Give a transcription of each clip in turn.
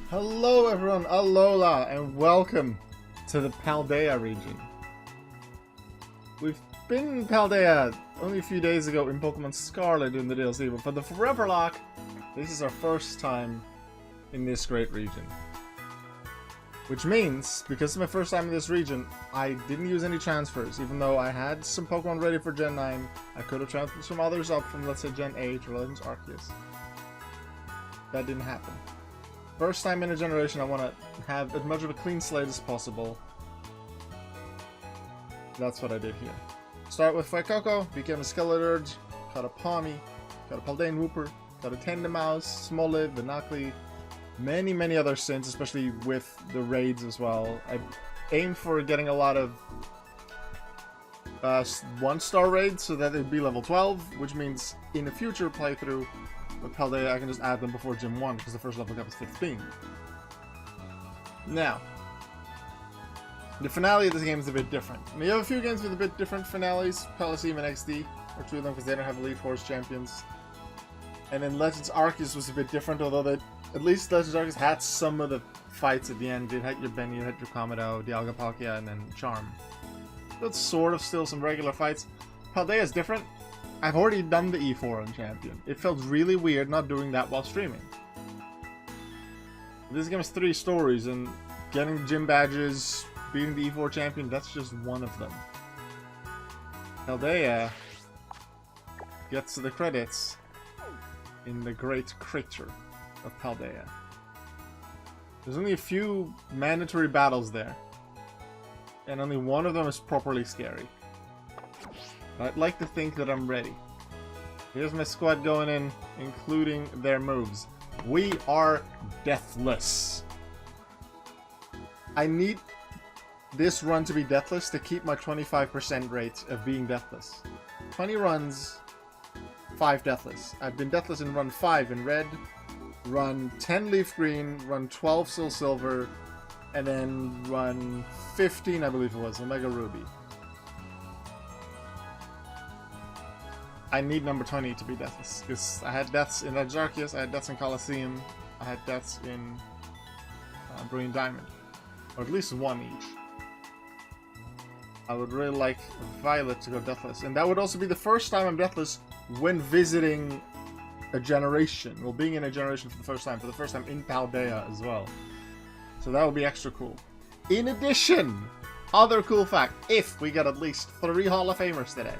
Hello everyone, alola, and welcome to the Paldea region. We've been in Paldea only a few days ago in Pokemon Scarlet doing the DLC, but for the Foreverlocke, this is our first time in this great region. Which means, because it's my first time in this region, I didn't use any transfers, even though I had some Pokemon ready for Gen 9. I could have transferred some others up from, let's say, Gen 8 or Legends Arceus. That didn't happen. First time in a generation, I want to have as much of a clean slate as possible. That's what I did here. Start with Fuecoco, became a Skeleturge, got a Pawmi, got a Paldean Wooper, got a Tandemaus, Smoliv, Vinacli, many other Synths, especially with the raids as well. I aimed for getting a lot of 1-star raids so that it'd be level 12, which means in a future playthrough with Paldea, I can just add them before Gym 1, because the first level cap is 15. Now, the finale of this game is a bit different. And you have a few games with a bit different finales, Coliseum and XD, or two of them, because they don't have Elite Force champions. And then Legends Arceus was a bit different, although at least Legends Arceus had some of the fights at the end. You had your Benny, you had your Komodo, Dialga Palkia, and then Charm. That's sort of still some regular fights. Paldea is different. I've already done the E4 on Champion. It felt really weird not doing that while streaming. This game has 3 stories, and getting gym badges, beating the E4 Champion, that's just one of them. Paldea gets the credits in the great creature of Paldea. There's only a few mandatory battles there, and only one of them is properly scary. I'd like to think that I'm ready. Here's my squad going in, including their moves. We are deathless. I need this run to be deathless to keep my 25% rate of being deathless. 20 runs, 5 deathless. I've been deathless in run 5 in red, run 10 leaf green, run 12 soul silver, and then run 15, I believe it was, Omega Ruby. I need number 20 to be deathless, because I had deaths in Legends Arceus, I had deaths in Coliseum, I had deaths in Brilliant Diamond. Or at least one each. I would really like Violet to go deathless. And that would also be the first time I'm deathless when visiting a generation. Well, being in a generation for the first time in Paldea as well. So that would be extra cool. In addition, other cool fact, if we get at least 3 Hall of Famers today,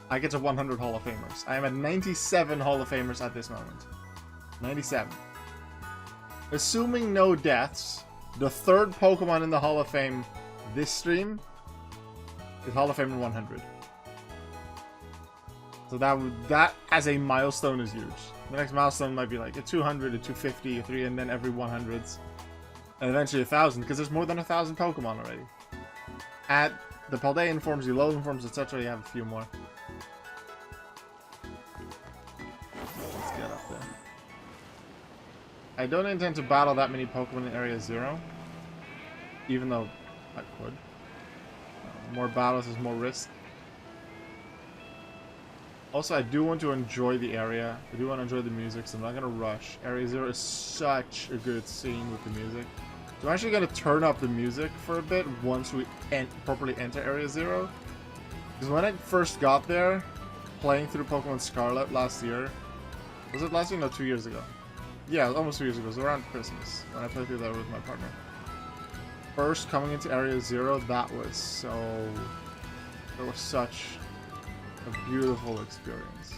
I get to 100 Hall of Famers. I am at 97 Hall of Famers at this moment. 97. Assuming no deaths, the 3rd Pokemon in the Hall of Fame this stream is Hall of Famer 100. So that as a milestone is huge. The next milestone might be like a 200, a 250, a 3, and then every 100s. And eventually 1,000, because there's more than 1,000 Pokemon already. At the Paldean forms, the Alolan forms, etc., you have a few more. Let's get up there. I don't intend to battle that many Pokemon in Area 0. Even though I could. More battles is more risk. Also, I do want to enjoy the area. I do want to enjoy the music, so I'm not going to rush. Area 0 is such a good scene with the music. So I'm actually going to turn up the music for a bit once we properly enter Area 0. Because when I first got there, playing through Pokemon Scarlet last year... Was it last year? No, 2 years ago. Yeah, almost 2 years ago. It was around Christmas when I played through that with my partner. First coming into Area 0, that was such a beautiful experience.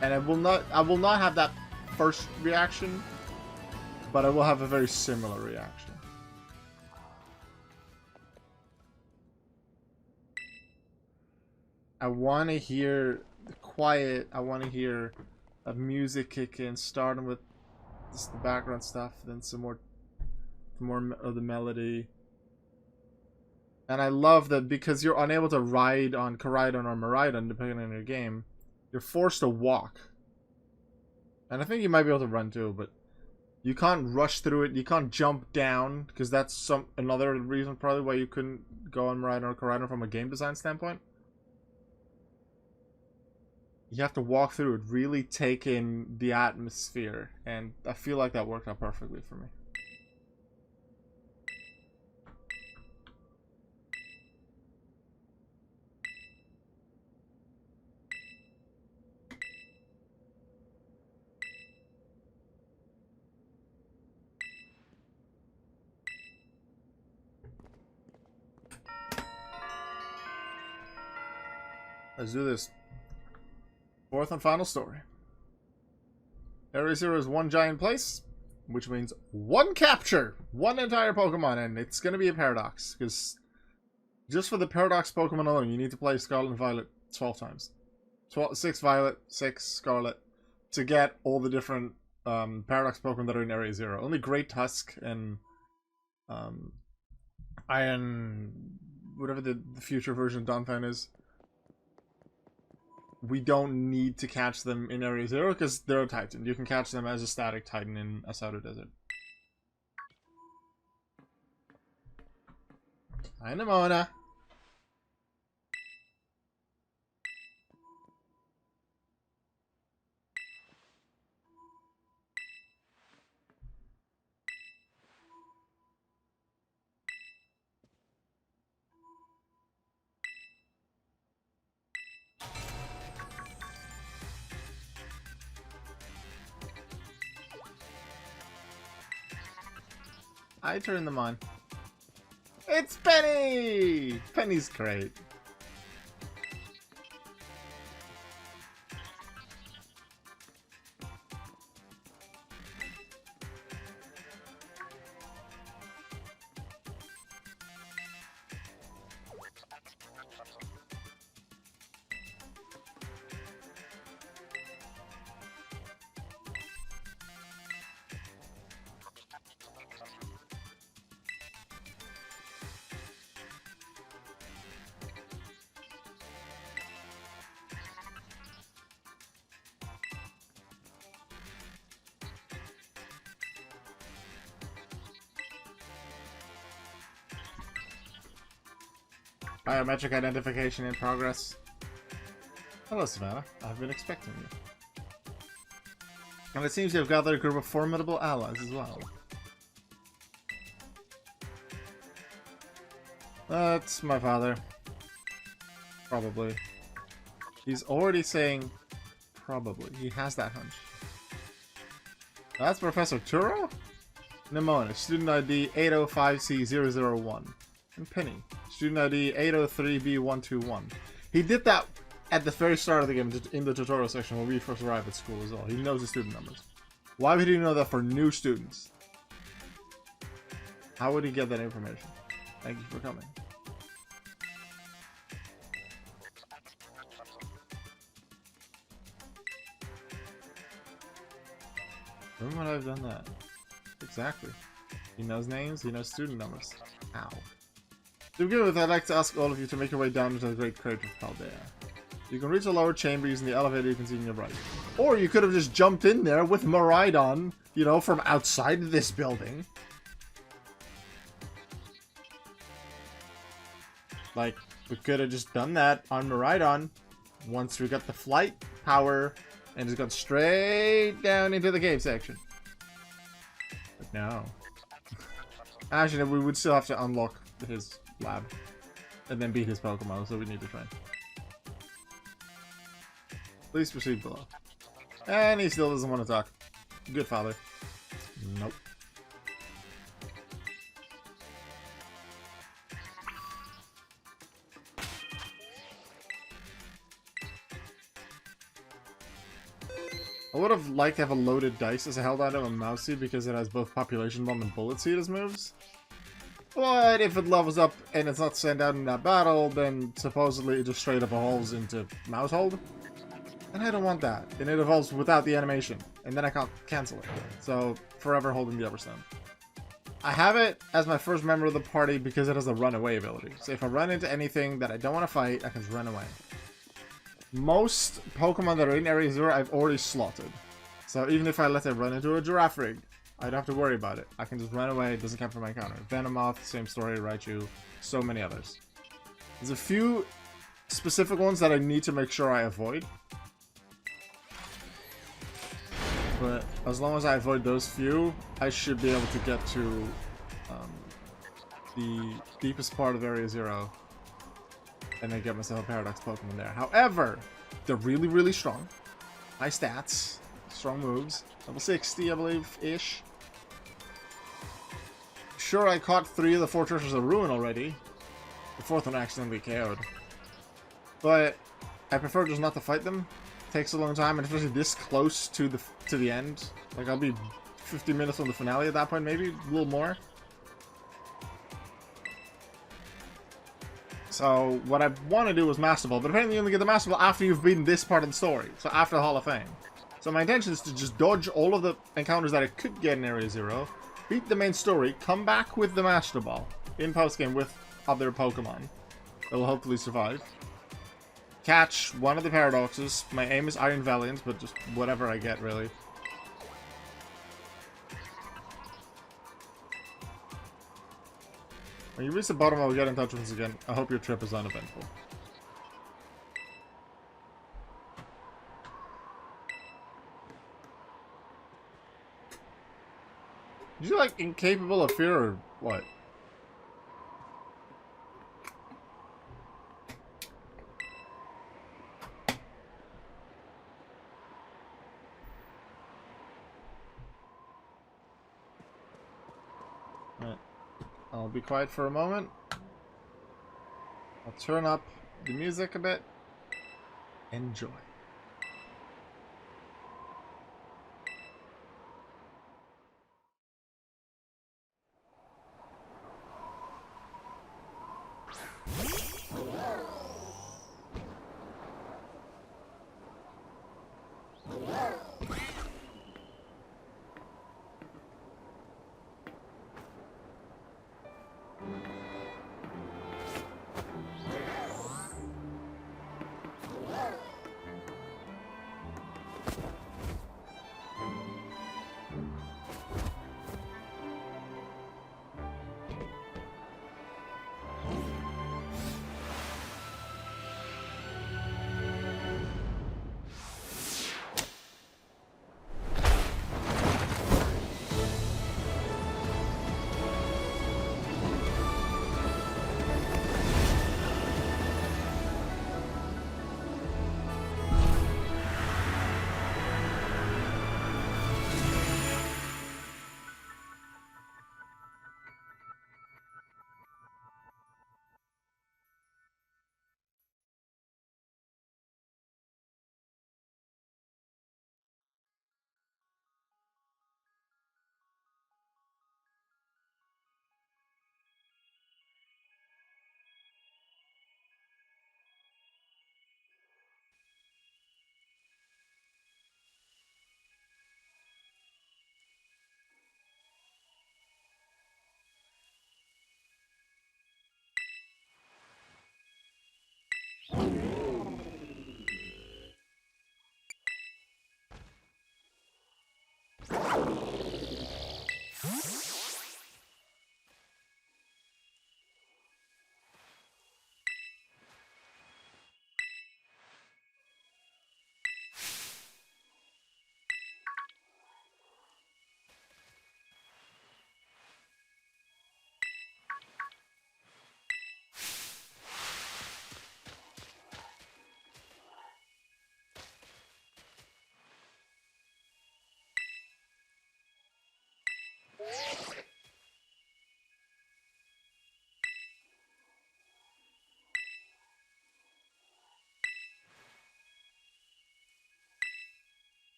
And I will not have that first reaction, but I will have a very similar reaction. I want to hear the quiet, I want to hear a music kick in, starting with just the background stuff, then some more of the melody. And I love that because you're unable to ride on Koraidon or Miraidon, depending on your game, you're forced to walk. And I think you might be able to run too, but you can't rush through it, you can't jump down, because that's another reason probably why you couldn't go on Miraidon or Koraidon from a game design standpoint. You have to walk through it, really take in the atmosphere, and I feel like that worked out perfectly for me. Let's do this. Fourth and final story. Area 0 is one giant place, which means one capture, one entire Pokemon, and it's going to be a Paradox, because just for the Paradox Pokemon alone, you need to play Scarlet and Violet 12 times. 6 Violet, 6 Scarlet, to get all the different Paradox Pokemon that are in Area 0. Only Great Tusk and Iron... whatever the future version of Donphan is. We don't need to catch them in Area 0 because they're a Titan. You can catch them as a static Titan in Asado Desert. Hi, Nimona. I turn them on. It's Penny! Penny's great. Biometric identification in progress. Hello, Savannah. I've been expecting you. And it seems you have gathered a group of formidable allies as well. That's my father. Probably. He's already saying probably. He has that hunch. That's Professor Turo? Nimona, student ID 805C001. And Penny, student ID 803B121. He did that at the very start of the game, in the tutorial section when we first arrived at school as well. He knows the student numbers. Why would he know that for new students? How would he get that information? Thank you for coming. When would I have done that? Exactly. He knows names, he knows student numbers. Ow. To begin with, I'd like to ask all of you to make your way down into the Great Crater of Paldea. You can reach the lower chamber using the elevator you can see on your right. Or you could have just jumped in there with Miraidon, you know, from outside this building. Like, we could have just done that on Miraidon once we got the flight power and just gone straight down into the cave section. But no. Actually, we would still have to unlock his lab and then beat his Pokemon, so we need to train. Please proceed below. And he still doesn't want to talk. Good father. Nope. I would have liked to have a loaded dice as a held item on Mousy because it has both Population Bomb and Bullet Seed as moves. But if it levels up and it's not sent out in that battle, then supposedly it just straight up evolves into Mouse Hold. And I don't want that. And it evolves without the animation. And then I can't cancel it. So, forever holding the Everstone. I have it as my first member of the party because it has a runaway ability. So if I run into anything that I don't want to fight, I can just run away. Most Pokemon that are in Area 0 I've already slotted. So even if I let it run into a Giraffe Rig, I don't have to worry about it. I can just run away, it doesn't count for my encounter. Venomoth, same story, Raichu, so many others. There's a few specific ones that I need to make sure I avoid. But as long as I avoid those few, I should be able to get to the deepest part of Area 0. And then get myself a Paradox Pokemon there. However, they're really, really strong. High stats. Strong moves. Level 60, I believe-ish. Sure, I caught 3 of the 4 Treasures of Ruin already. The 4th one accidentally KO'd. But I prefer just not to fight them. It takes a long time, and especially this close to the end. Like, I'll be 50 minutes on the finale at that point, maybe a little more. So what I want to do is Master Ball, but apparently you only get the Master Ball after you've beaten this part of the story. So after the Hall of Fame. So my intention is to just dodge all of the encounters that I could get in Area 0, beat the main story, come back with the Master Ball in post-game with other Pokemon that will hopefully survive. Catch one of the Paradoxes. My aim is Iron Valiant, but just whatever I get, really. When you reach the bottom, I'll get in touch with us again. I hope your trip is uneventful. Is you like incapable of fear or what? Alright. I'll be quiet for a moment. I'll turn up the music a bit. Enjoy.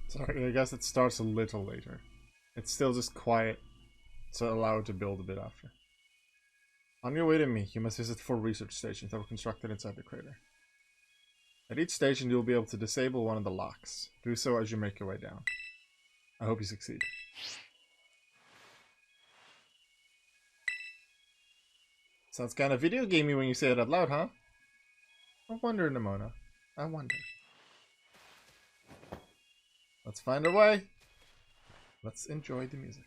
Sorry, I guess it starts a little later. It's still just quiet, so allow it to build a bit after. On your way to me, you must visit 4 research stations that were constructed inside the crater. At each station, you will be able to disable one of the locks. Do so as you make your way down. I hope you succeed. Sounds kind of video gamey when you say it out loud, huh? I wonder, Nimona. I wonder. Let's find our way. Let's enjoy the music.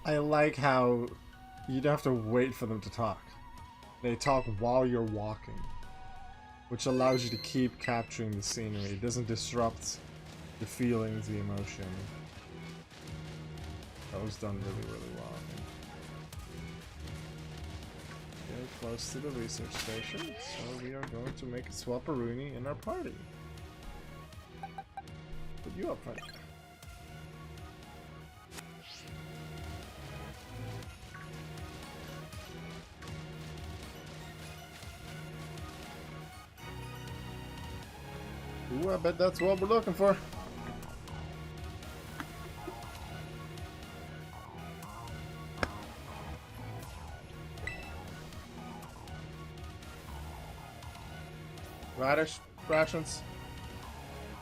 I like how you don't have to wait for them to talk. They talk while you're walking, which allows you to keep capturing the scenery. It doesn't disrupt the feelings, the emotion. That was done really, really well. Very close to the research station, so we are going to make a Swapperoonie in our party. Put you up front. Ooh, I bet that's what we're looking for. Radish rations.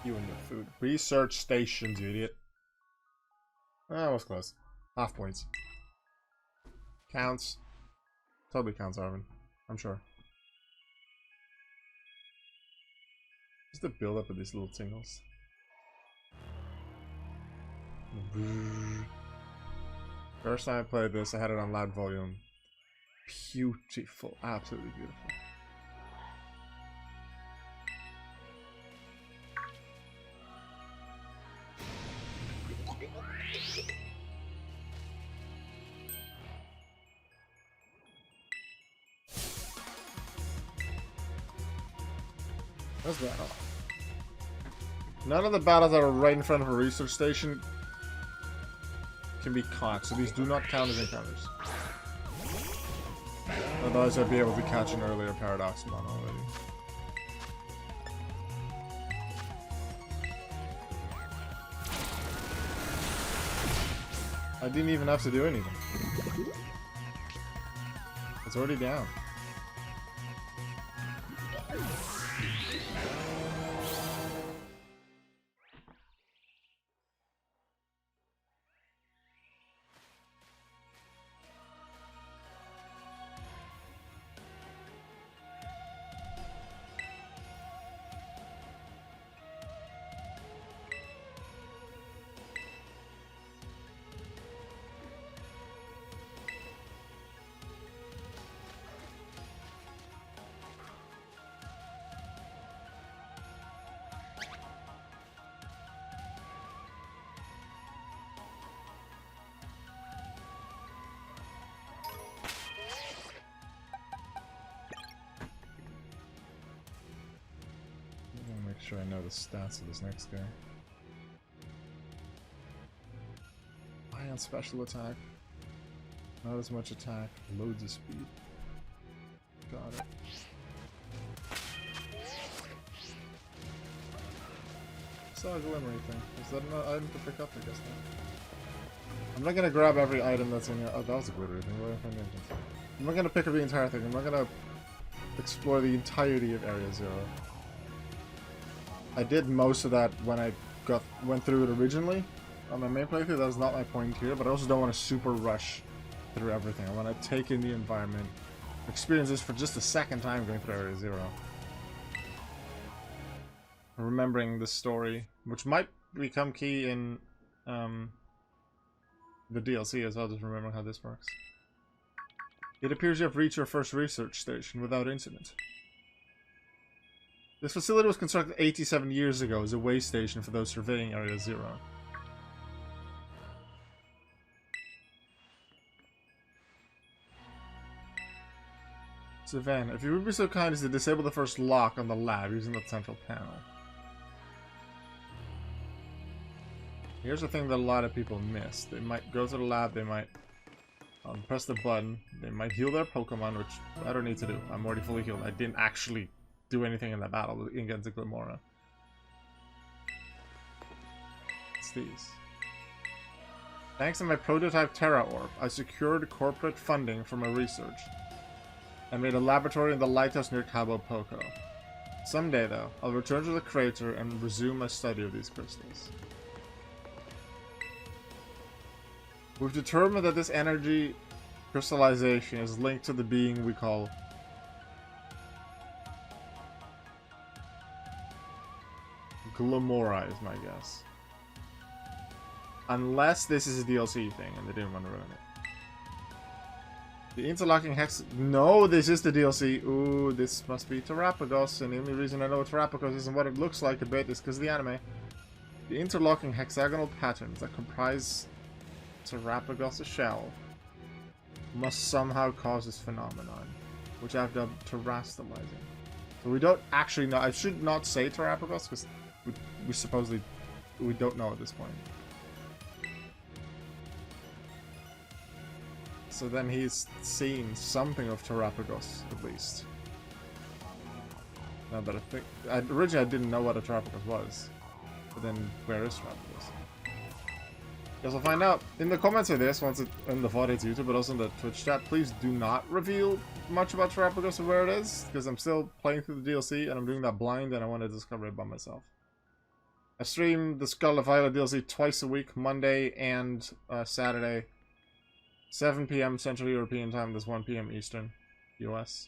You and your food. Research stations, you idiot. Ah, was close. Half points. Counts. Totally counts, Arvin. I'm sure. Just the build up of these little tingles. First time I played this, I had it on loud volume. Beautiful. Absolutely beautiful. What's that? None of the battles that are right in front of a research station can be caught, so these do not count as encounters. Otherwise, I'd be able to catch an earlier Paradoxmon already. I didn't even have to do anything. It's already down. Make sure I know the stats of this next guy. High on special attack. Not as much attack. Loads of speed. Got it. Saw a glimmering thing. Is that an item to pick up? I guess not. I'm not gonna grab every item that's in here. Oh, that was a glittery thing. What if I'm not gonna pick up the entire thing. I'm not gonna explore the entirety of Area 0. I did most of that when I went through it originally on my main playthrough. That was not my point here, but I also don't want to super rush through everything. I want to take in the environment, experience this for just a second time going through Area 0. Remembering the story, which might become key in the DLC as well, just remembering how this works. It appears you have reached your first research station without incident. This facility was constructed 87 years ago as a way station for those surveying Area 0. Savannah, if you would be so kind as to disable the first lock on the lab using the central panel. Here's the thing that a lot of people miss. They might go to the lab, they might press the button, they might heal their Pokemon, which I don't need to do. I'm already fully healed. I didn't actually do anything in that battle against the Glimora. It's these. Thanks to my prototype Terra Orb, I secured corporate funding for my research and made a laboratory in the lighthouse near Cabo Poco. Someday, though, I'll return to the crater and resume my study of these crystals. We've determined that this energy crystallization is linked to the being we call Glimora, is my guess. Unless this is a DLC thing and they didn't want to ruin it. The interlocking hex... No, this is the DLC. Ooh, this must be Terrapagos, and the only reason I know what Terrapagos is and what it looks like a bit is because of the anime. The interlocking hexagonal patterns that comprise Terrapagos' shell must somehow cause this phenomenon, which I've dubbed terrastalizing. So we don't actually know. I should not say Terrapagos because we don't know at this point. So then he's seen something of Terrapagos, at least. No, but I think... originally I didn't know what a Terrapagos was. But then, where is Terrapagos? Guess we'll find out. In the comments of this, once it's in the VOD to YouTube, but also in the Twitch chat, please do not reveal much about Terrapagos or where it is, because I'm still playing through the DLC, and I'm doing that blind, and I want to discover it by myself. I stream the Scarlet Violet DLC twice a week, Monday and Saturday. 7 PM Central European Time, that's 1 PM Eastern, US.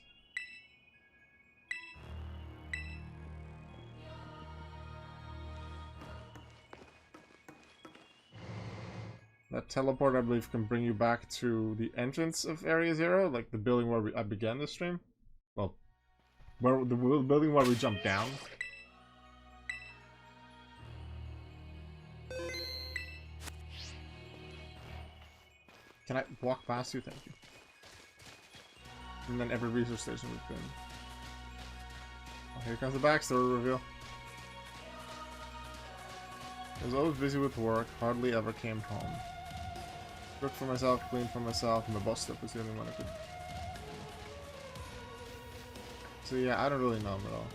That teleport, I believe, can bring you back to the entrance of Area 0, like the building where I began the stream. Well, where the building where we jumped down. Can I walk past you? Thank you. And then every research station we've been. Oh, here comes the backstory reveal. I was always busy with work, hardly ever came home. Cooked for myself, cleaned for myself, and the bus stop was the only one I could. So yeah, I don't really know him at all.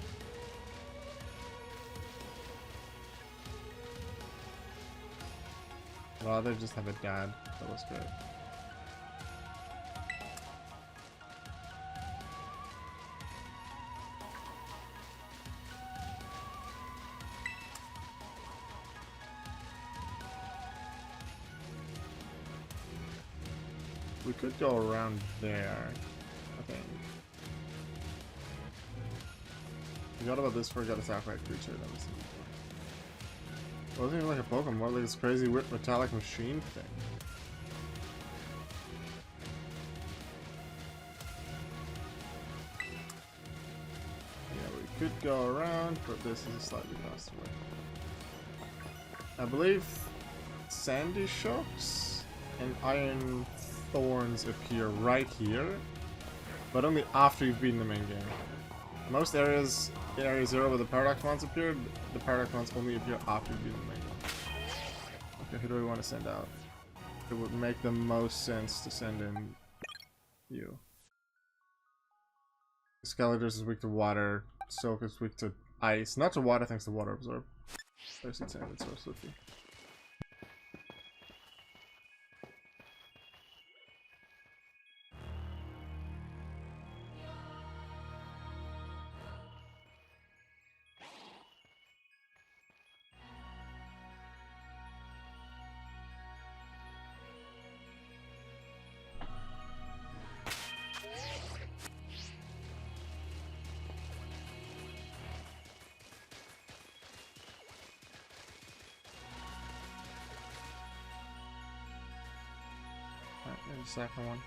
Well, they just have a dad. That was great. We could go around there, I think. Forgot about this, forgot attack by a creature that was before. It wasn't even like a Pokemon, more like this crazy weird metallic machine thing. Yeah, we could go around, but this is a slightly faster way. I believe Sandy Shocks and Iron Thorns appear right here, but only after you've beaten the main game. Most areas in Area 0 where the Paradox Mons appeared, the Paradox Mons only appear after you've beaten the main game. Okay, who do we want to send out? It would make the most sense to send in you. Skeletors is weak to water, Silk is weak to ice. Not to water thanks to water absorb. There's its end, it's so swiftly. There's the second one.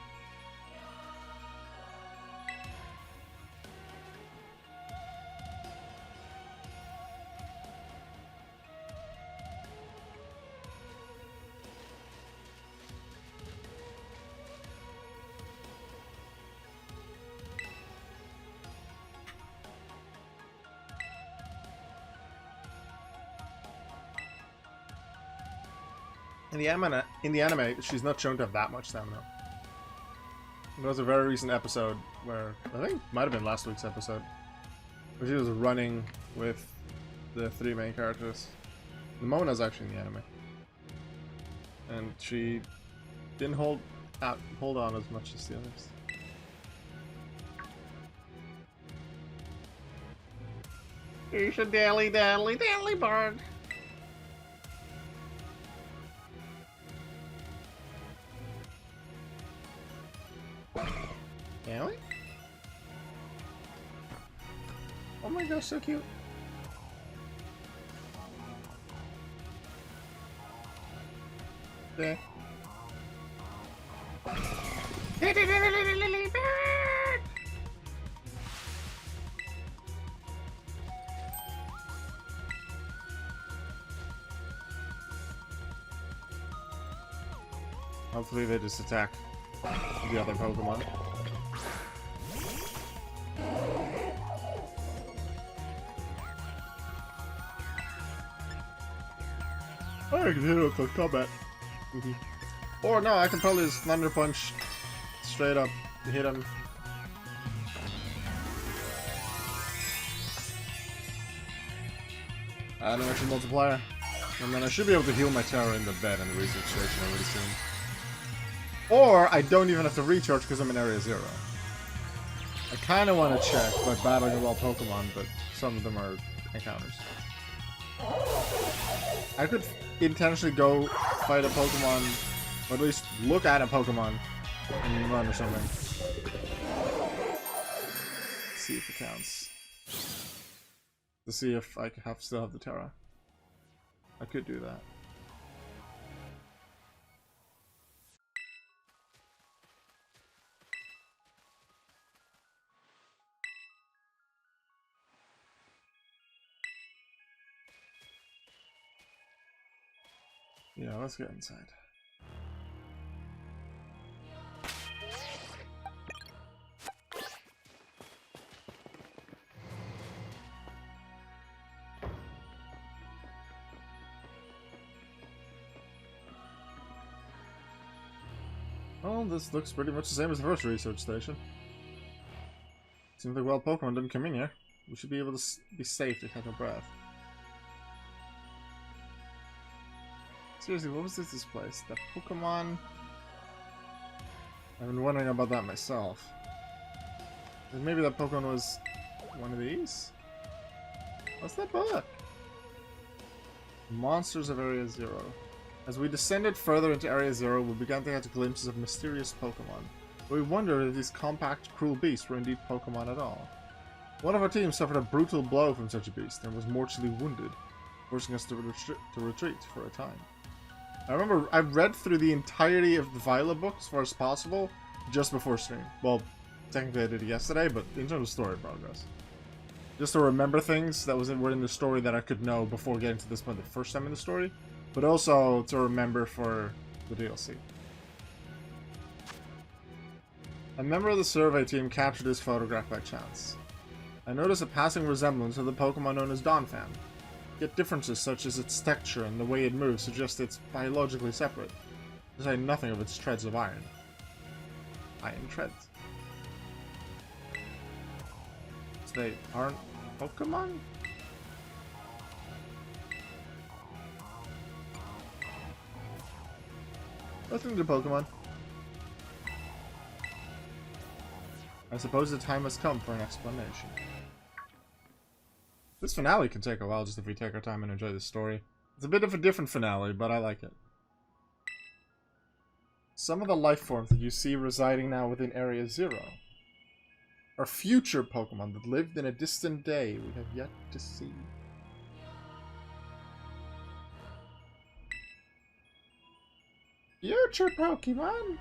In the anime, she's not shown to have that much stamina. There was a very recent episode where, I think might have been last week's episode, where she was running with the three main characters. Mona's actually in the anime. And she didn't hold on as much as the others. He's a daily bird. Really? Oh my gosh, so cute. Yeah. Hopefully they just attack the other Pokemon. I can hit it with the combat. Or no, I can probably just Thunder Punch straight up, hit him. Add an extra multiplier. And then I should be able to heal my tower in the bed in the research station, I would assume. Or I don't even have to recharge because I'm in Area 0. I kind of want to check by battling a wild Pokemon, but some of them are encounters. I could intentionally go fight a Pokemon, or at least look at a Pokemon and run or something. See if it counts. To see if I still have the Terra. I could do that. Yeah, let's get inside. Well, this looks pretty much the same as the first research station. Seems like wild Pokemon didn't come in here. We should be able to be safe to catch our breath. Seriously, what was this place? The Pokemon... I've been wondering about that myself. Maybe that Pokemon was one of these? What's that book? Monsters of Area Zero. As we descended further into Area Zero, we began to catch glimpses of mysterious Pokemon. We wondered if these compact, cruel beasts were indeed Pokemon at all. One of our team suffered a brutal blow from such a beast and was mortally wounded, forcing us to retreat for a time. I remember I read through the entirety of the Violet book as far as possible just before stream. Well, technically I did it yesterday, but in terms of story progress. Just to remember things that were in the story that I could know before getting to this point the first time in the story, but also to remember for the DLC. A member of the survey team captured this photograph by chance. I noticed a passing resemblance to the Pokemon known as Donphan. Yet differences such as its texture and the way it moves suggest it's biologically separate, to say nothing of its treads of iron. Iron treads. So they aren't Pokemon? Nothing to Pokemon. I suppose the time has come for an explanation. This finale can take a while just if we take our time and enjoy the story. It's a bit of a different finale, but I like it. Some of the life forms that you see residing now within Area Zero are future Pokemon that lived in a distant day we have yet to see. Future Pokemon?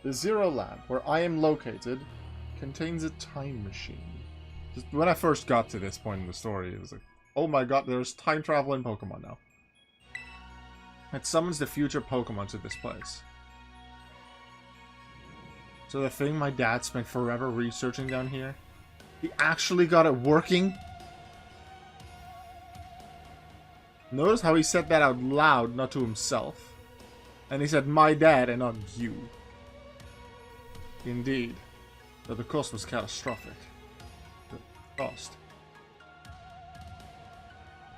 The Zero Lab, where I am located, contains a time machine. Just when I first got to this point in the story, it was like, oh my god, there's time travel in Pokemon now. It summons the future Pokemon to this place. So the thing my dad spent forever researching down here, he actually got it working? Notice how he said that out loud, not to himself. And he said, my dad, and not you. Indeed, but the cost was catastrophic. The cost.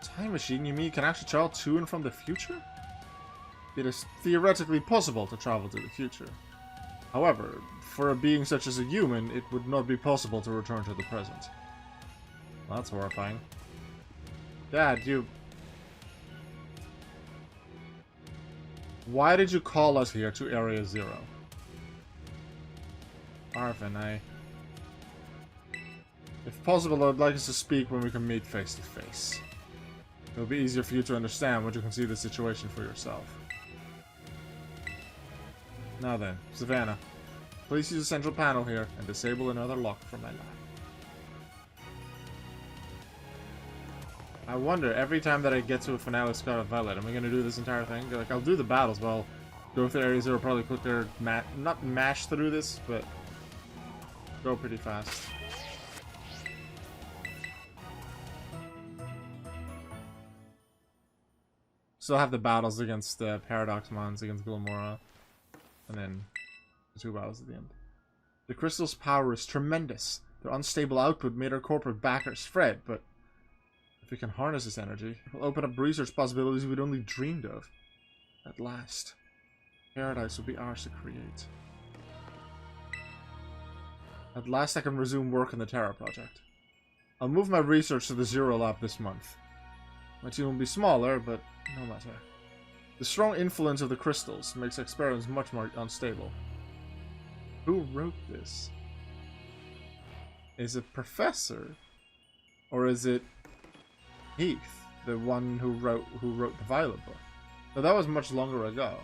Time machine? You mean you can actually travel to and from the future? It is theoretically possible to travel to the future. However, for a being such as a human, it would not be possible to return to the present. Well, that's horrifying. Dad, you... Why did you call us here to Area Zero? Arvin, if possible, I would like us to speak when we can meet face to face. It will be easier for you to understand when you can see the situation for yourself. Now then, Savannah, please use the central panel here and disable another lock from my lab. I wonder, every time that I get to a finale of Scarlet Violet, am I going to do this entire thing? Like, I'll do the battles, but I'll go through Area Zero, probably quicker, not mash through this, but go pretty fast. Still have the battles against Paradox Mons, against Gilmora, and then the 2 battles at the end. The crystal's power is tremendous. Their unstable output made our corporate backers fret, but if we can harness this energy, it will open up research possibilities we'd only dreamed of. At last, paradise will be ours to create. At last I can resume work on the Terra project. I'll move my research to the Zero Lab this month. My team will be smaller, but no matter. The strong influence of the crystals makes experiments much more unstable. Who wrote this? Is it Professor? Or is it Heath, the one who wrote the Violet book? No, that was much longer ago.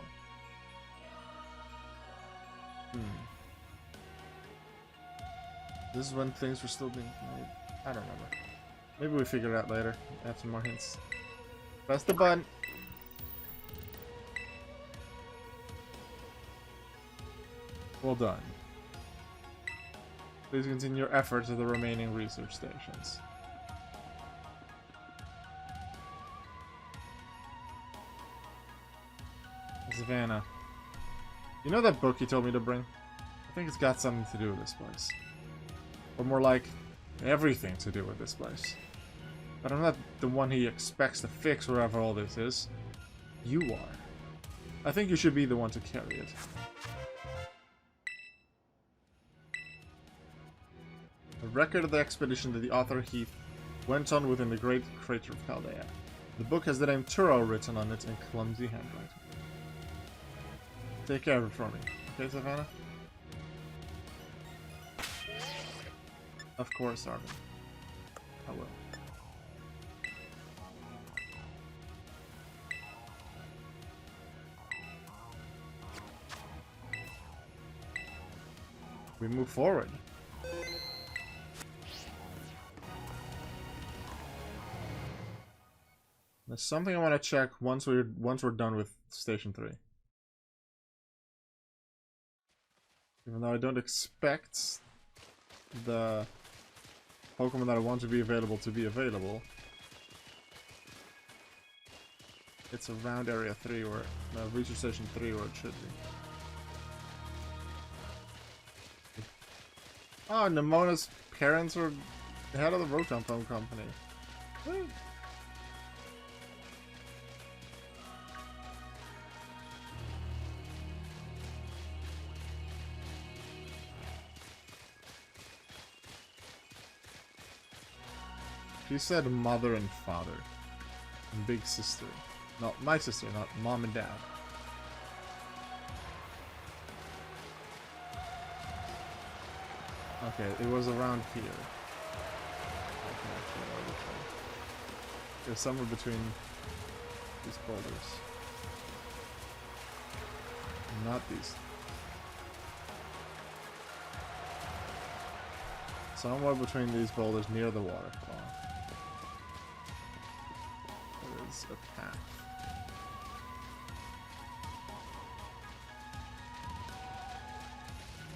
This is when things were still being made. I don't remember. Maybe we figure it out later. Add some more hints. Press the button. Well done. Please continue your efforts at the remaining research stations. Savannah. You know that book you told me to bring? I think it's got something to do with this place. Or more like, everything to do with this place. But I'm not the one he expects to fix wherever all this is. You are. I think you should be the one to carry it. A record of the expedition that the author Heath went on within the great crater of Paldea. The book has the name Turo written on it in clumsy handwriting. Take care of it for me. Okay, Savannah? Of course, Arvin. I will. We move forward. There's something I want to check once we're done with Station 3. Even though I don't expect the Pokemon that I want to be available, it's around Area 3 or Research Station 3 where it should be. Oh, Nemona's parents were the head of the Rotom Phone Company. Wait. She said mother and father. And big sister. Not my sister, not mom and dad. Okay, it was around here. It's somewhere between these boulders. Not these. Somewhere between these boulders near the waterfall. There is a path.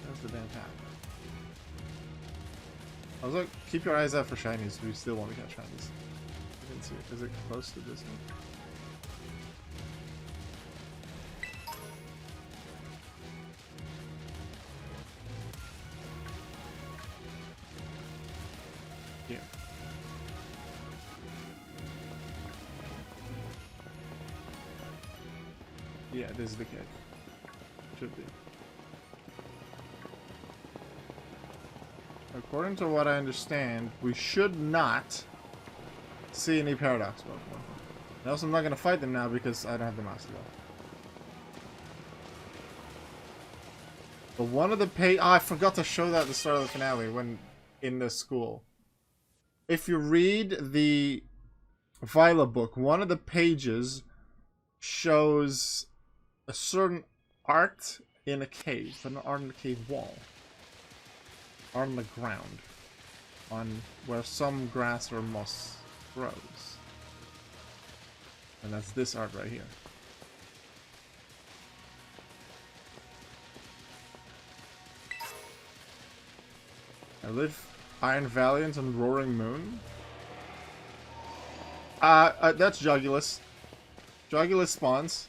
There's the damn path. Also, keep your eyes out for shinies. We still want to catch shinies. I didn't see it. Is it close to this one? Here. Yeah, this is the cave. Should be. According to what I understand, we should not see any Paradox Pokemon. Also, I'm not going to fight them now because I don't have the Master Ball. But one of the I forgot to show that at the start of the finale when in the school. If you read the Violet book, one of the pages shows a certain art in a cave, an art in a cave wall. On the ground, on where some grass or moss grows. And that's this art right here. I live Iron Valiant and Roaring Moon. That's Jugulus. Jugulus spawns.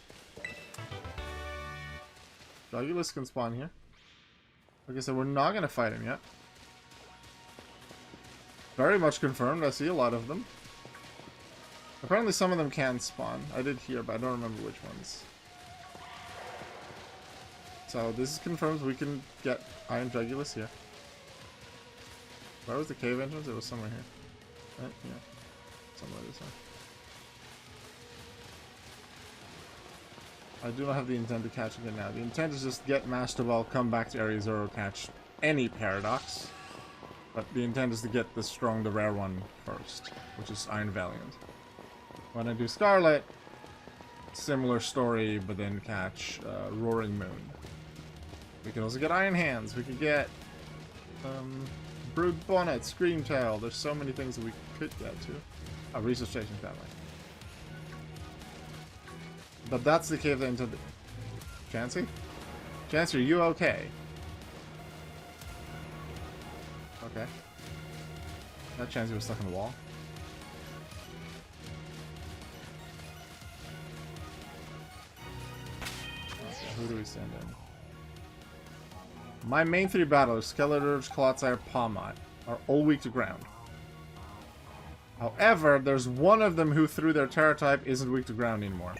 Jugulus can spawn here. Like I said, we're not gonna fight him yet. Very much confirmed. I see a lot of them. Apparently some of them can spawn. I did hear, but I don't remember which ones. So this is confirmed. We can get Iron Jugulus here. Where was the cave entrance? It was somewhere here. Right? Yeah. Somewhere this way. I do not have the intent to catch it now. The intent is just get Master Ball, come back to Area 0, catch any Paradox. But the intent is to get the strong, the rare one first, which is Iron Valiant. When I do Scarlet, similar story, but then catch Roaring Moon. We can also get Iron Hands. We could get Brood Bonnet, Scream Tail. There's so many things that we could get to. Oh, Research Station that way. But that's the cave that into the... Chansey? Chansey, are you okay? Okay. That Chansey was stuck in the wall. who do we send in? My main 3 battlers, Skeletor's, Clodsire, Palmot, are all weak to ground. However, there's one of them who, through their Terra type, isn't weak to ground anymore.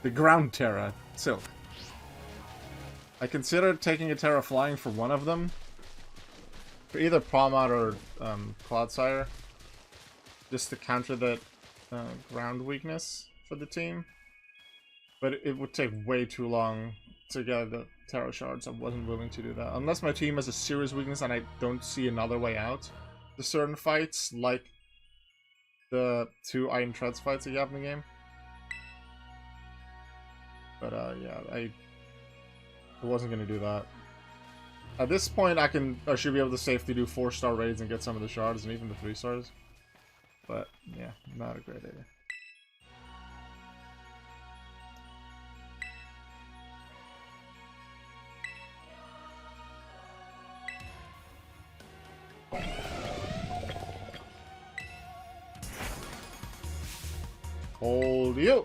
The ground Terra, Silk. I considered taking a Terra Flying for one of them. For either Palmot or Clodsire. Just to counter that ground weakness for the team. But it would take way too long to get the Terra Shards. I wasn't willing to do that. Unless my team has a serious weakness and I don't see another way out to certain fights, like the 2 Iron Treads fights that you have in the game. But yeah, I wasn't gonna do that. At this point, I should be able to safely do 4-star raids and get some of the shards and even the 3 stars. But yeah, not a great idea. Hold you.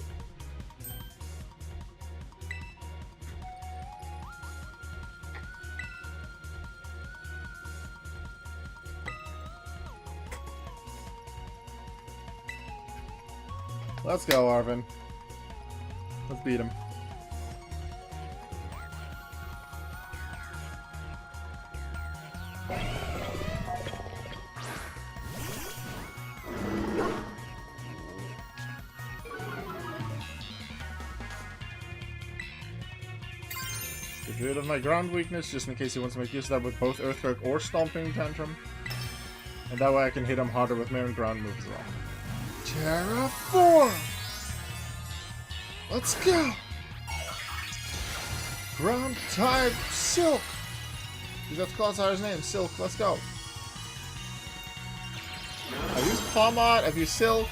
Let's go, Arvin. Let's beat him. Get rid of my ground weakness, just in case he wants to make use of that with both Earthquake or Stomping Tantrum. And that way I can hit him harder with my own ground move as well. Terraform! Let's go! Ground type Silk! That's Clodsire's name, Silk, let's go. I've used Palmot, I've used Silk.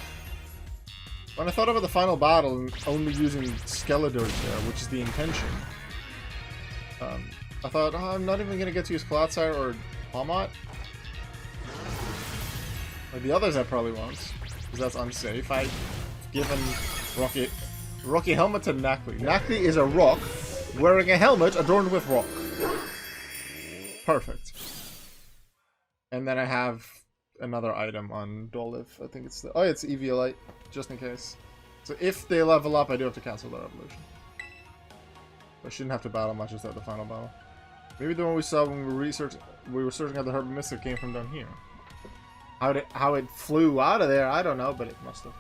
When I thought about the final battle and only using Skeletor there, which is the intention, I thought, oh, I'm not even going to get to use Clodsire or Palmot. Like the others I probably won't, because that's unsafe. I've given Rocky helmet to Knackley. Knackley is a rock wearing a helmet adorned with rock. Perfect. And then I have another item on Doliv. I think it's the... Oh, it's Eviolite, just in case. So if they level up, I do have to cancel their evolution. I shouldn't have to battle much as at the final battle. Maybe the one we saw when we were searching out the Herb Mystic came from down here. How it flew out of there, I don't know, but it must have.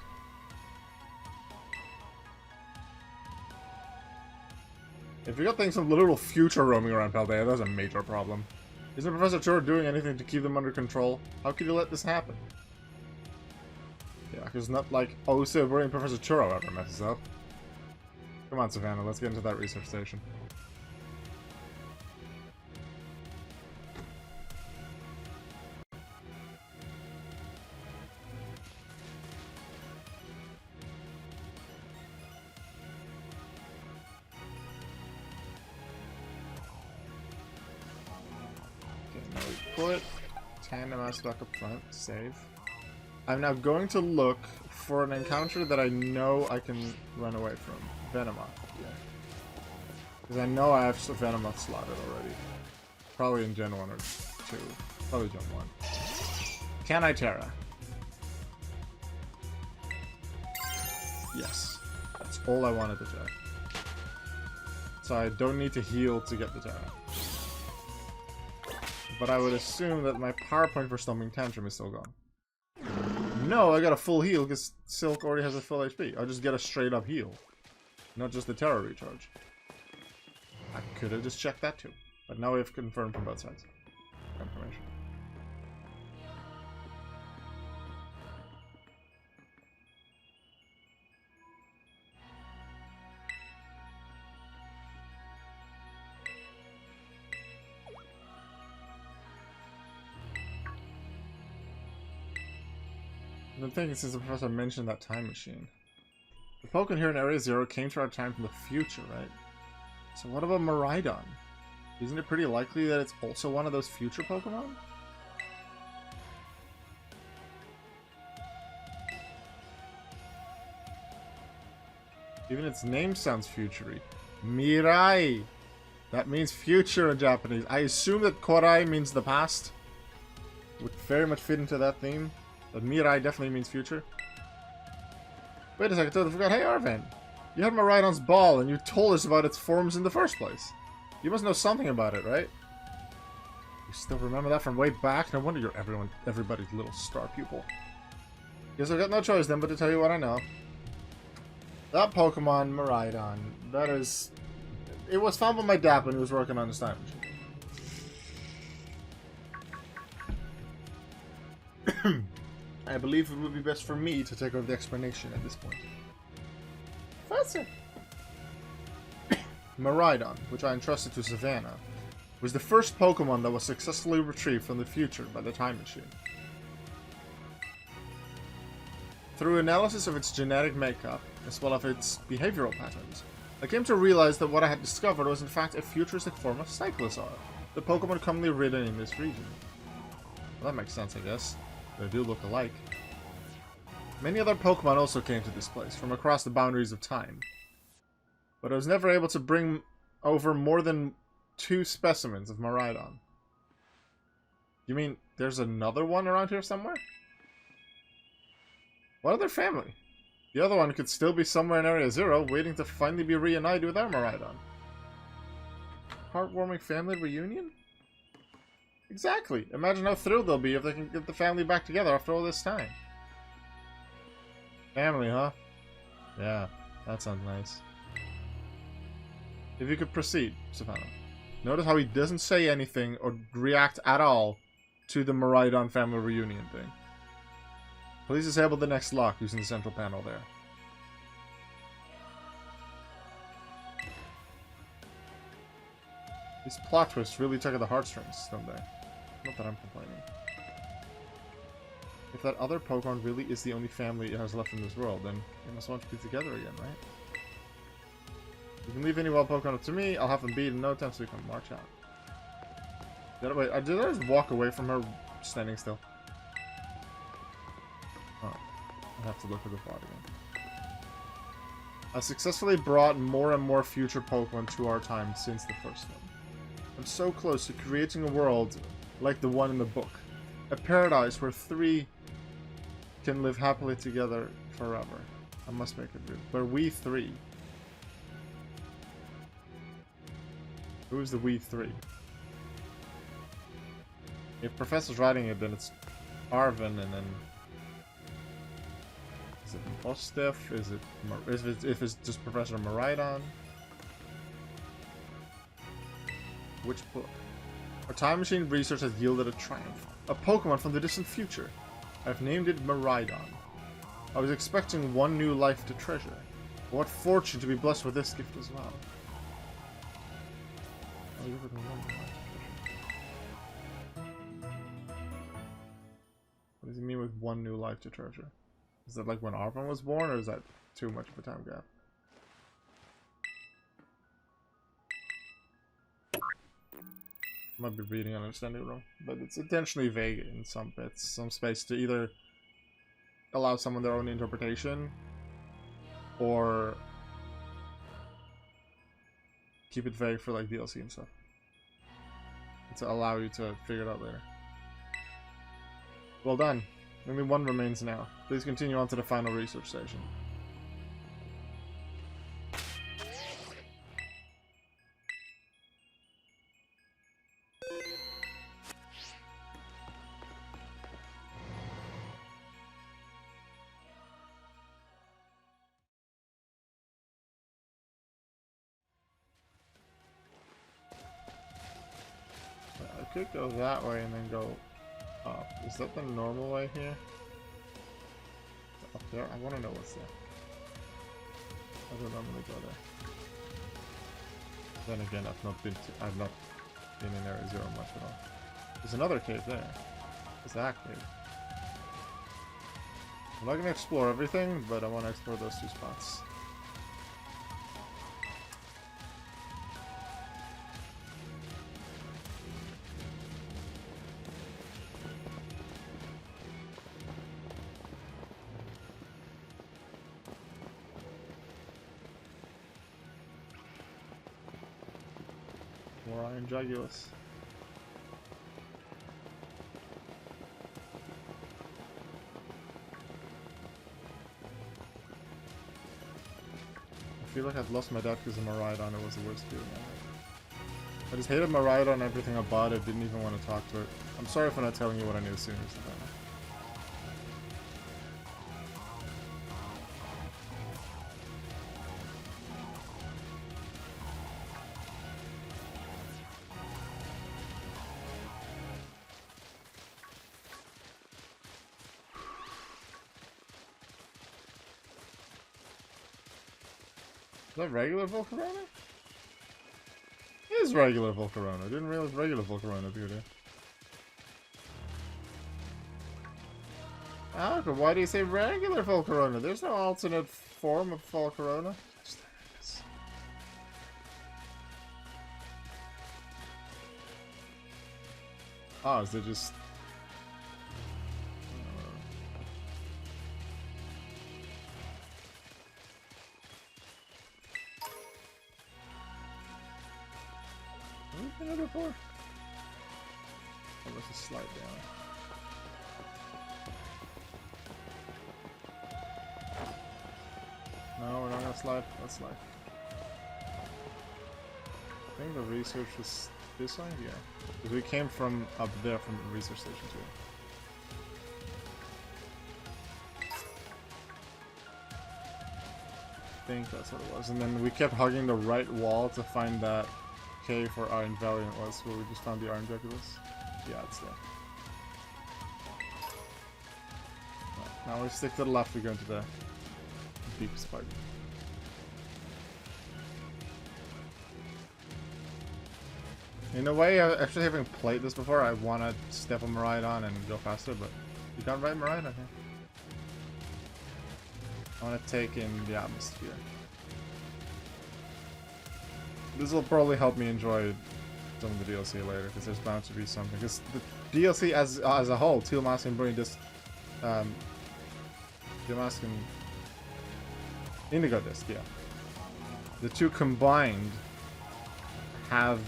If you got things from literal future roaming around Paldea, that's a major problem. Isn't Professor Churro doing anything to keep them under control? How could you let this happen? Yeah, because not like so brilliant Professor Churro ever messes up. Come on, Savannah, let's get into that research station. Put Tandem Ass back up front, save. I'm now going to look for an encounter that I know I can run away from. Venomoth, yeah. Because I know I have Venomoth slotted already. Probably in Gen 1 or 2. Probably Gen 1. Can I Terra? Yes. That's all I wanted to check. So I don't need to heal to get the Terra. But I would assume that my power point for Stomping Tantrum is still gone. No, I got a full heal because Silk already has a full HP. I'll just get a straight up heal. Not just the Terra recharge. I could have just checked that too. But now we have confirmed from both sides. Confirmation. I've been thinking since the professor mentioned that time machine. The Pokemon here in Area Zero came to our time from the future, right? So what about Miraidon? Isn't it pretty likely that it's also one of those future Pokemon? Even its name sounds futury. Mirai. That means future in Japanese. I assume that Korai means the past. Would very much fit into that theme. But Mirai definitely means future. Wait a second, I totally forgot. Hey, Arvan. You had Miraidon's ball, and you told us about its forms in the first place. You must know something about it, right? You still remember that from way back? No wonder you're everybody's little star pupil. Guess I've got no choice then but to tell you what I know. That Pokemon, Miraidon, that is... It was found by my dad when he was working on his time machine. I believe it would be best for me to take over the explanation at this point. Professor! Miraidon, which I entrusted to Savannah, was the first Pokemon that was successfully retrieved from the future by the time machine. Through analysis of its genetic makeup, as well as its behavioral patterns, I came to realize that what I had discovered was in fact a futuristic form of Cyclosaur, the Pokemon commonly ridden in this region. Well, that makes sense, I guess. They do look alike. Many other Pokemon also came to this place, from across the boundaries of time. But I was never able to bring over more than 2 specimens of Miraidon. You mean there's another one around here somewhere? What other family? The other one could still be somewhere in Area 0, waiting to finally be reunited with our Miraidon. Heartwarming family reunion? Exactly. Imagine how thrilled they'll be if they can get the family back together after all this time. Family, huh? Yeah, that sounds nice. If you could proceed, Savannah. Notice how he doesn't say anything or react at all to the Miraidon family reunion thing. Please disable the next lock using the central panel there. These plot twists really tug at the heartstrings, don't they? Not that I'm complaining. If that other Pokemon really is the only family it has left in this world, then they must want to be together again, right? You can leave any wild Pokemon up to me, I'll have them beat in no time so we can march out. Wait, did I just walk away from her standing still? Oh, I'll have to look at the VOD again. I successfully brought more and more future Pokemon to our time since the first one. I'm so close to creating a world like the one in the book. A paradise where 3 can live happily together forever. I must make it real. Where we 3. Who's the we 3? If Professor's writing it, then it's Arven, and then... Is it Mostef? Is it... If it's just Professor Miraidon? Which book? Our time machine research has yielded a triumph. A Pokemon from the distant future. I've named it Miraidon. I was expecting one new life to treasure. But what fortune to be blessed with this gift as well. What does he mean with one new life to treasure? Is that like when Arven was born, or is that too much of a time gap? Might be reading and understanding it wrong, but it's intentionally vague in some bits, some space to either allow someone their own interpretation, or keep it vague for like DLC and stuff, to allow you to figure it out later. Well done. Only 1 remains now. Please continue on to the final research station. I could go that way and then go up. Is that the normal way here? Up there? I want to know what's there. I don't normally go there. Then again, I've not been in Area 0 much at all. There's another cave there. What's that cave? I'm not gonna explore everything, but I want to explore those 2 spots. More iron jugulus. I feel like I've lost my dad because of Miraidon. It was the worst feeling ever. I just hated Miraidon, everything about it, didn't even want to talk to it. I'm sorry for not telling you what I knew sooner. Is that regular Volcarona? It is regular Volcarona. I didn't realize regular Volcarona appeared here. Ah, but why do you say regular Volcarona? There's no alternate form of Volcarona. Oh, is it just... Have we been here before? Oh, let's just slide down. No, we're not gonna slide. Let's slide. I think the research was this way? Yeah. Because we came from up there from the research station too. I think that's what it was. And then we kept hugging the right wall to find that cave where Iron Valiant was, where we just found the Iron Jugulus. Yeah, it's there. Right, now we stick to the left, we go into the deepest part. In a way, actually having played this before, I want to step on Miraidon and go faster, but you can't ride Miraidon here. I want to take in the atmosphere. This will probably help me enjoy some of the DLC later, because there's bound to be something. Because the DLC as a whole, Teal Mask and Brilliant Disc, Teal Mask and Indigo Disc, yeah. The two combined have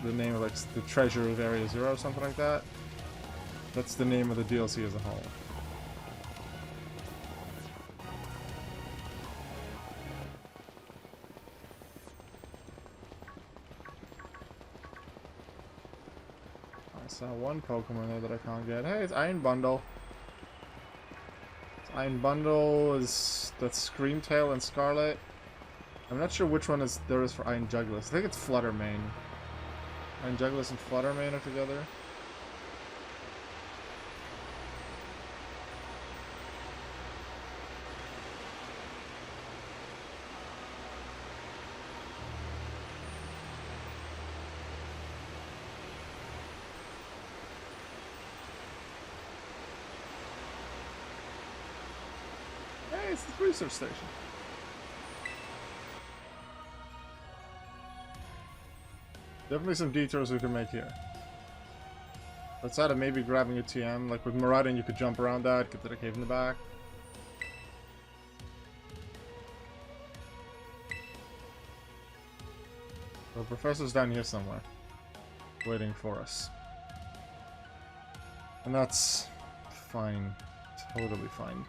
the name of like the Treasure of Area Zero or something like that. That's the name of the DLC as a whole. I saw one Pokemon there that I can't get. Hey, it's Iron Bundle. Iron Bundle is that's Screamtail and Scarlet. I'm not sure which one there is for Iron Jugulus. I think it's Fluttermane. Iron Jugulus and Fluttermane are together. Hey, it's the research station. Definitely some detours we can make here. Outside of maybe grabbing a TM, like with Miraidon you could jump around that, get to the cave in the back. The professor's down here somewhere, waiting for us. And that's fine. Totally fine.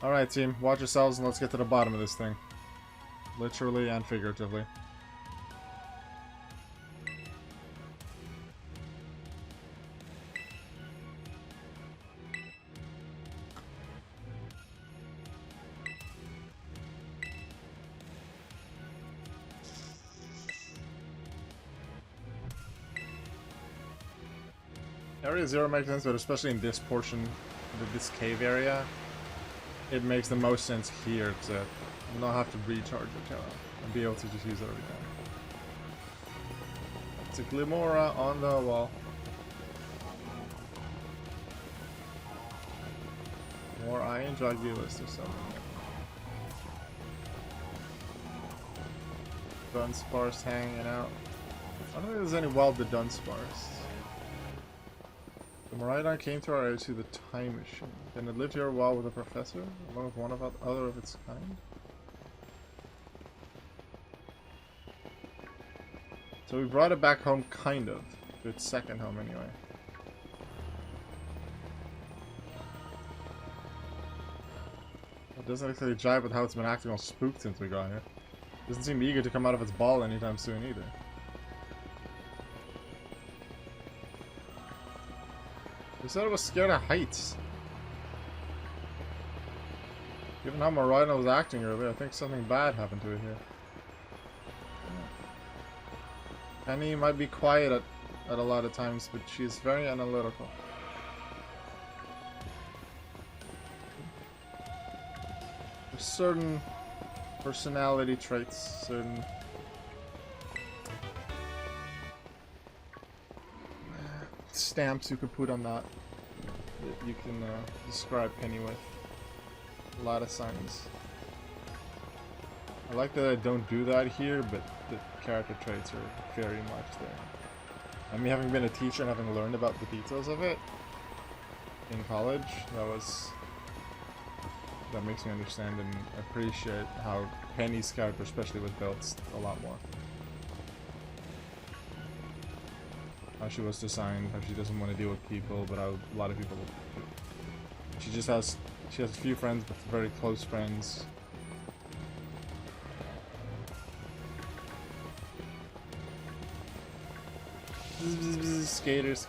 Alright team, watch yourselves and let's get to the bottom of this thing. Literally and figuratively. Area Zero makes sense, but especially in this portion, this cave area, it makes the most sense here to not have to recharge your tower and be able to just use it every time. It's a Glimora on the wall. More Iron Jugulus or something. Dunsparce hanging out. I don't think there's any wild the Dunsparce. The Miraidon came to our area through the time machine. Can it live here a while with a professor, along with one of other of its kind? So we brought it back home, kind of. To its second home, anyway. It doesn't actually jive with how it's been acting all spooked since we got here. Doesn't seem eager to come out of its ball anytime soon, either. We said it was scared of heights. Given how Marina was acting earlier, I think something bad happened to it here. Penny might be quiet at a lot of times, but she's very analytical. There's certain personality traits, certain stamps you could put on that you can describe Penny with. A lot of signs. I like that I don't do that here, but the character traits are very much there. I mean, having been a teacher and having learned about the details of it in college, that makes me understand and appreciate how Penny's character especially was built a lot more. How she was designed, how she doesn't want to deal with people, but how a lot of people... She has a few friends, but very close friends. Skaters.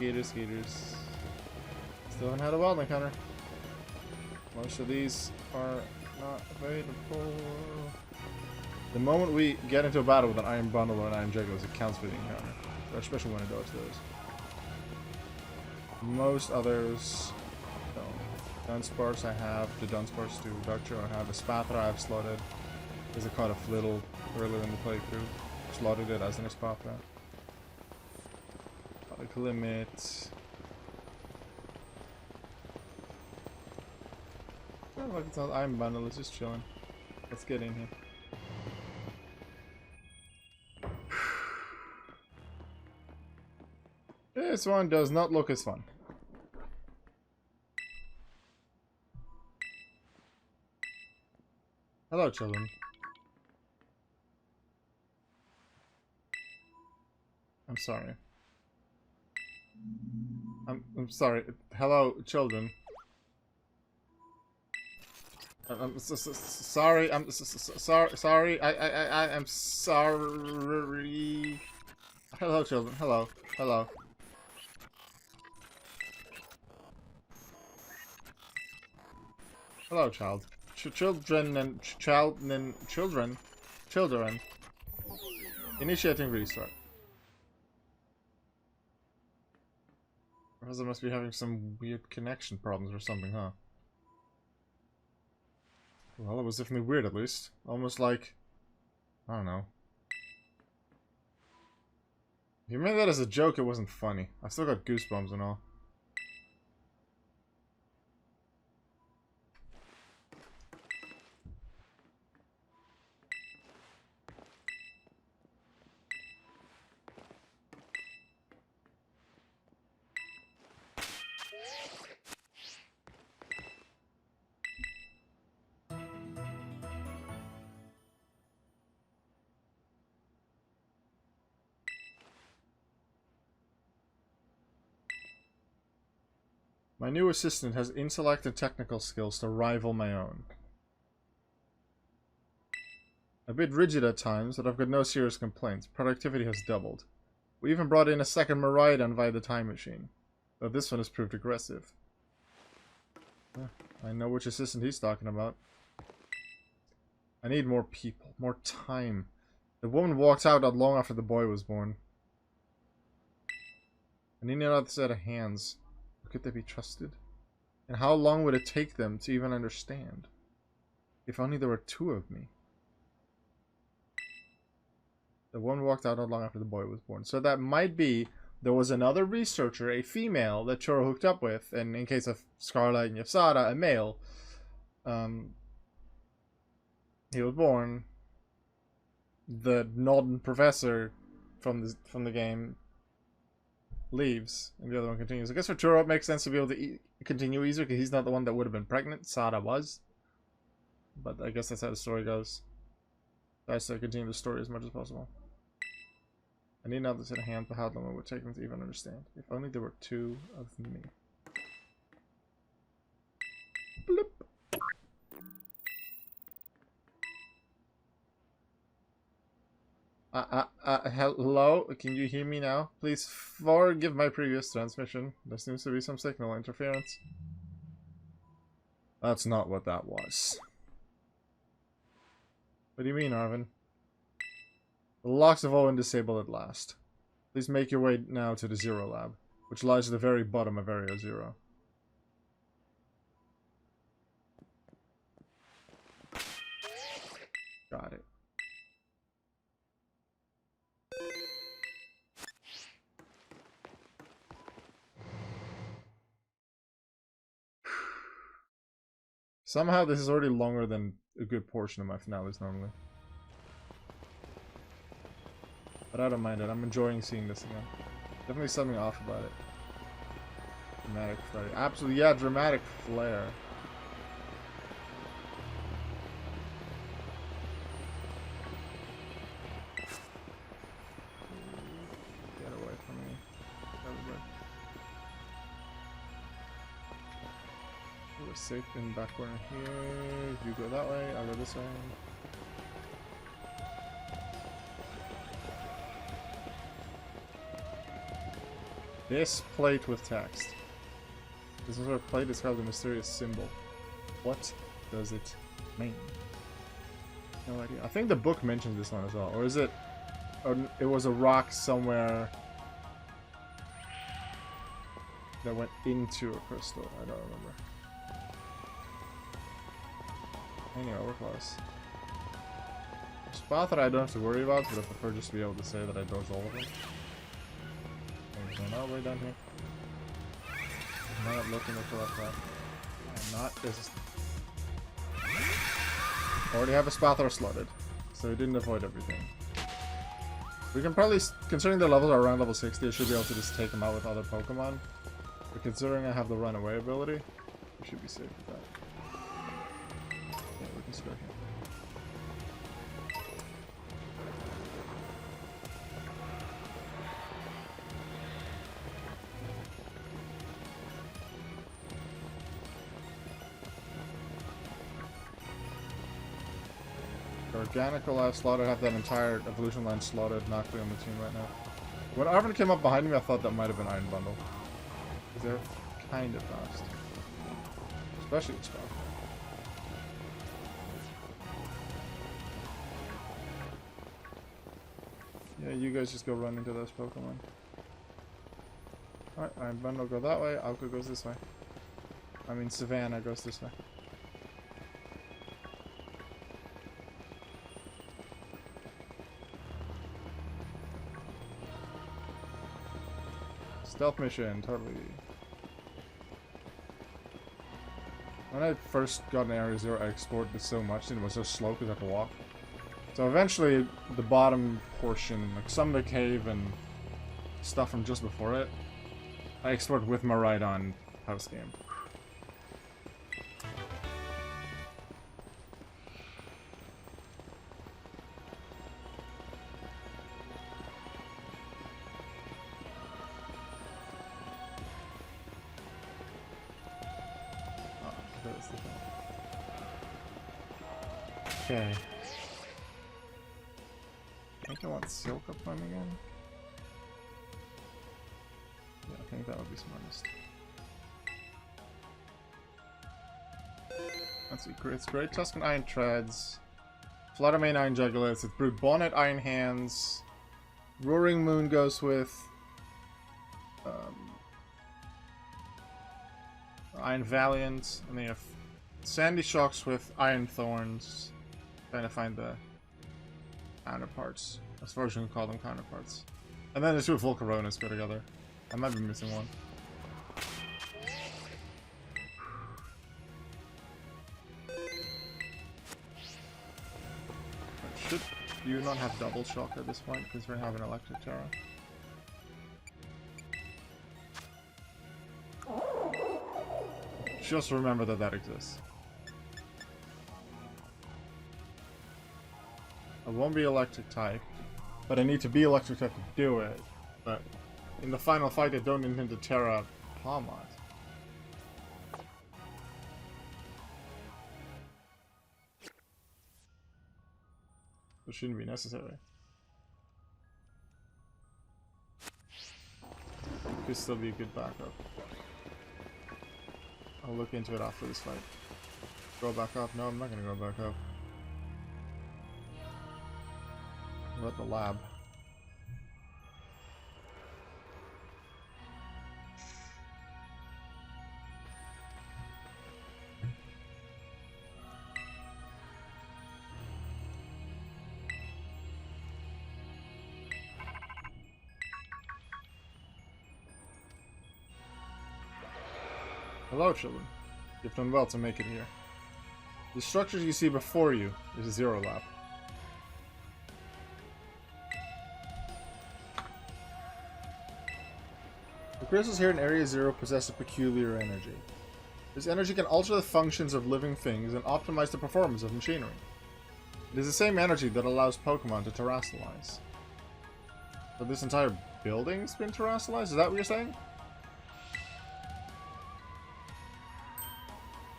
Still haven't had a wild encounter. Most of these are not available. The moment we get into a battle with an iron bundle or an iron jugglers, it counts for the encounter. Especially when it does those. Most others don't. Dunsparce I have, the Dunsparce to Ducture I have, a Spatha I have slotted. Because I caught a Flittle earlier in the playthrough. Slotted it as an Spatha. Like limit. Oh, look, it's not iron bundle, it's just chilling. Let's get in here. This one does not look as fun. Hello, children. I'm sorry. I'm sorry. Hello, children. I'm sorry. I'm sorry. I'm sorry. Hello, children. Hello. Hello. Hello, child. Children. Initiating restart. Professor must be having some weird connection problems or something, huh? Well, it was definitely weird, at least. Almost like... I don't know. If you made that as a joke, it wasn't funny. I've still got goosebumps and all. My new assistant has intellect and technical skills to rival my own. A bit rigid at times, but I've got no serious complaints. Productivity has doubled. We even brought in a second Miraidon via the time machine, though this one has proved aggressive. I know which assistant he's talking about. I need more people, more time. The woman walked out not long after the boy was born. I need another set of hands. Could they be trusted? And how long would it take them to even understand? If only there were two of me. The one walked out not long after the boy was born. So that might be there was another researcher, a female, that Choro hooked up with, and in case of Scarlet and Yafsada, a male. He was born. The non-professor from the game leaves, and the other one continues. I guess for Churro it makes sense to be able to continue easier, because he's not the one that would have been pregnant. Sada was. But I guess that's how the story goes. Tries to continue the story as much as possible. I need others in hand, but how long it would take them to even understand. If only there were two of me. Bloop. Hello? Can you hear me now? Please forgive my previous transmission. There seems to be some signal interference. That's not what that was. What do you mean, Arvin? The locks have all been disabled at last. Please make your way now to the Zero Lab, which lies at the very bottom of Area Zero. Got it. Somehow this is already longer than a good portion of my finales normally. But I don't mind it. I'm enjoying seeing this again. Definitely something off about it. Dramatic flare. Absolutely, yeah, dramatic flare. Get away from me. We're safe in the back corner here. You go that way, I'll go this way. This plate with text. This is where a plate describes a mysterious symbol. What does it mean? No idea. I think the book mentions this one as well. Or is it... Or it was a rock somewhere that went into a crystal. I don't remember. Anyway, we're close. There's a spot that I don't have to worry about, but I prefer just to be able to say that I dodged all of them. There's no way down here. I'm not looking at the left side. I'm not. This. Already have a Spathor slotted, so we didn't avoid everything. We can probably, considering the levels are around level 60, I should be able to just take them out with other Pokemon. But considering I have the runaway ability, we should be safe with that. Yeah, we can just go here. Organical I have slotted, I have that entire evolution line slotted, not clear on the team right now. When Arvin came up behind me, I thought that might have been Iron Bundle. They're kind of fast. Especially with Spot. Yeah, you guys just go run into those Pokemon. Alright, Iron Bundle go that way, Alka goes this way. I mean, Savannah goes this way. Stealth mission, totally. When I first got in Area Zero, I explored this so much and it was so slow because I had to walk. So eventually, the bottom portion, like some of the cave and stuff from just before it, I explored with my ride on house game. Okay. I think I want Silk up on again. Yeah, I think that would be smartest. Let's see, it's Great Tuscan Iron Treads, Fluttermane Iron Juggulus, it's Brood Bonnet Iron Hands, Roaring Moon goes with Iron Valiant, and then you have Sandy Shocks with Iron Thorns. Trying to find the counterparts, as far as you can call them counterparts. And then the two Volcaronas go together. I might be missing one. Should you not have double shock at this point because we're having Electric Terra? Just remember that that exists. I won't be electric type. But I need to be electric type to do it. But in the final fight, I don't intend to Terra Palmot. It shouldn't be necessary. Could still be a good backup. I'll look into it after this fight. Go back up? No, I'm not gonna go back up. We're at the lab. Hello, children. You've done well to make it here. The structures you see before you is a Zero Lab. The crystals here in Area Zero possess a peculiar energy. This energy can alter the functions of living things and optimize the performance of machinery. It is the same energy that allows Pokemon to terrestrialize. So this entire building's been terrestrialized? Is that what you're saying?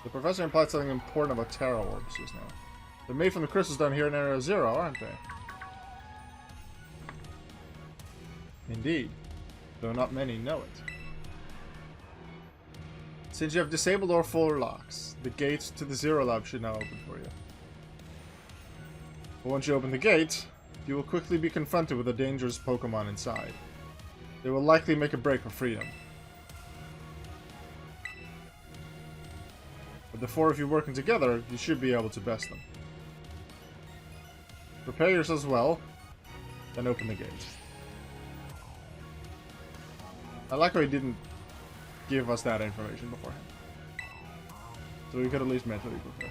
The professor implied something important about Terra Orbs just now. They're made from the crystals down here in Area Zero, aren't they? Indeed. Though not many know it. Since you have disabled all Foreverlocks, the gate to the Zero Lab should now open for you. But once you open the gate, you will quickly be confronted with a dangerous Pokemon inside. They will likely make a break for freedom. But the four of you working together, you should be able to best them. Prepare yourselves well, then open the gate. I like how he didn't give us that information beforehand. So we could at least mentally prepare.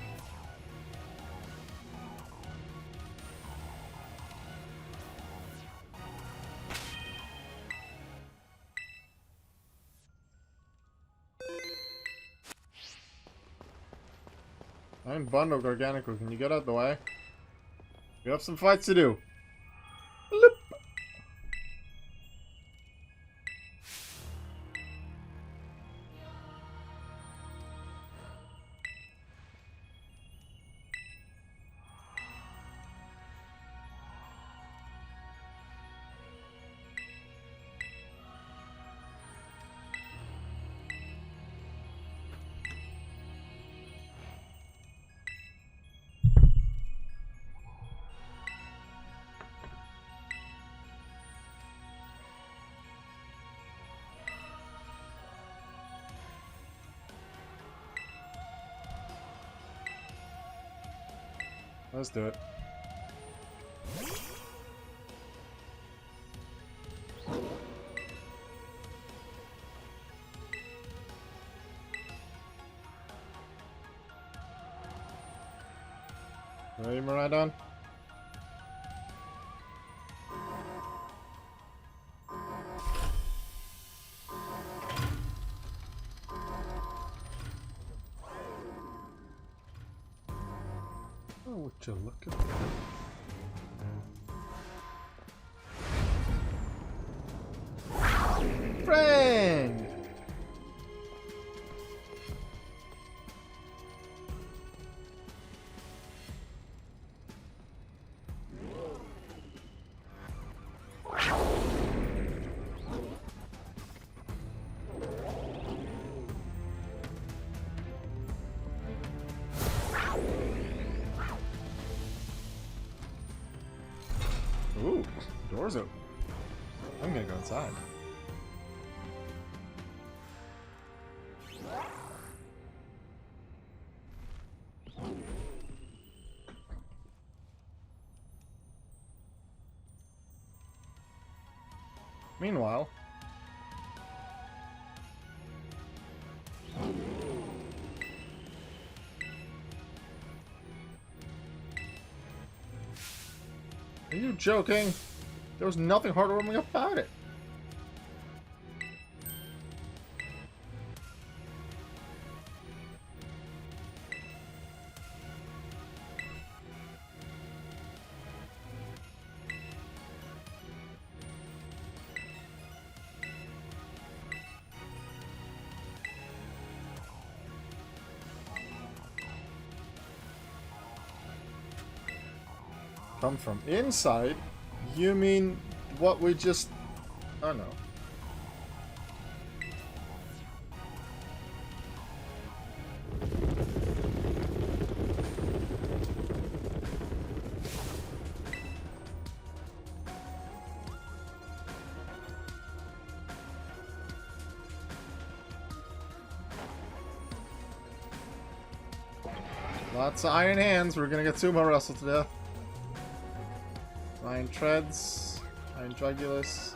I'm Bondo Garganico. Can you get out of the way? We have some fights to do. Bloop. Let's do it. Ready, Miraidon? Oh, what you looking for? Friend! Ooh, doors open. I'm gonna go inside. Meanwhile, are you joking? There was nothing heartwarming about it. Come from inside? You mean what we just... Oh no. Lots of iron hands. We're gonna get sumo wrestled to death. Iron treads. Iron drugulus.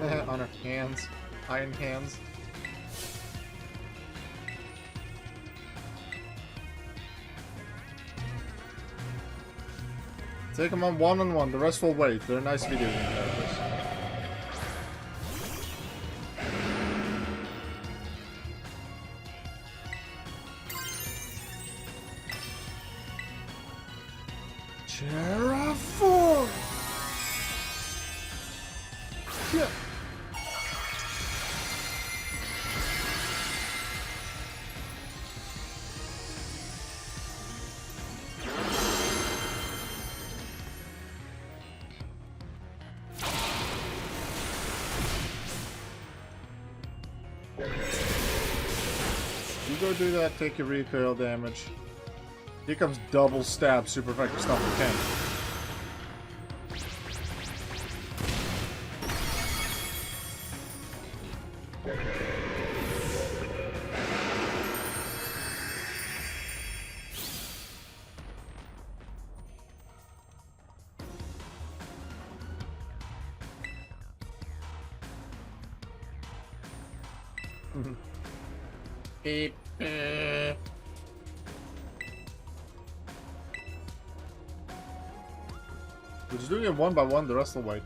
On her hands. Iron hands. Take them on one-on-one. The rest will wait. They're nice video game characters. Terraform! Yeah. You go do that, take your recoil damage. Here comes double stab, super effective stuff with tank. Beep. We're just doing it one by one, the rest will wait.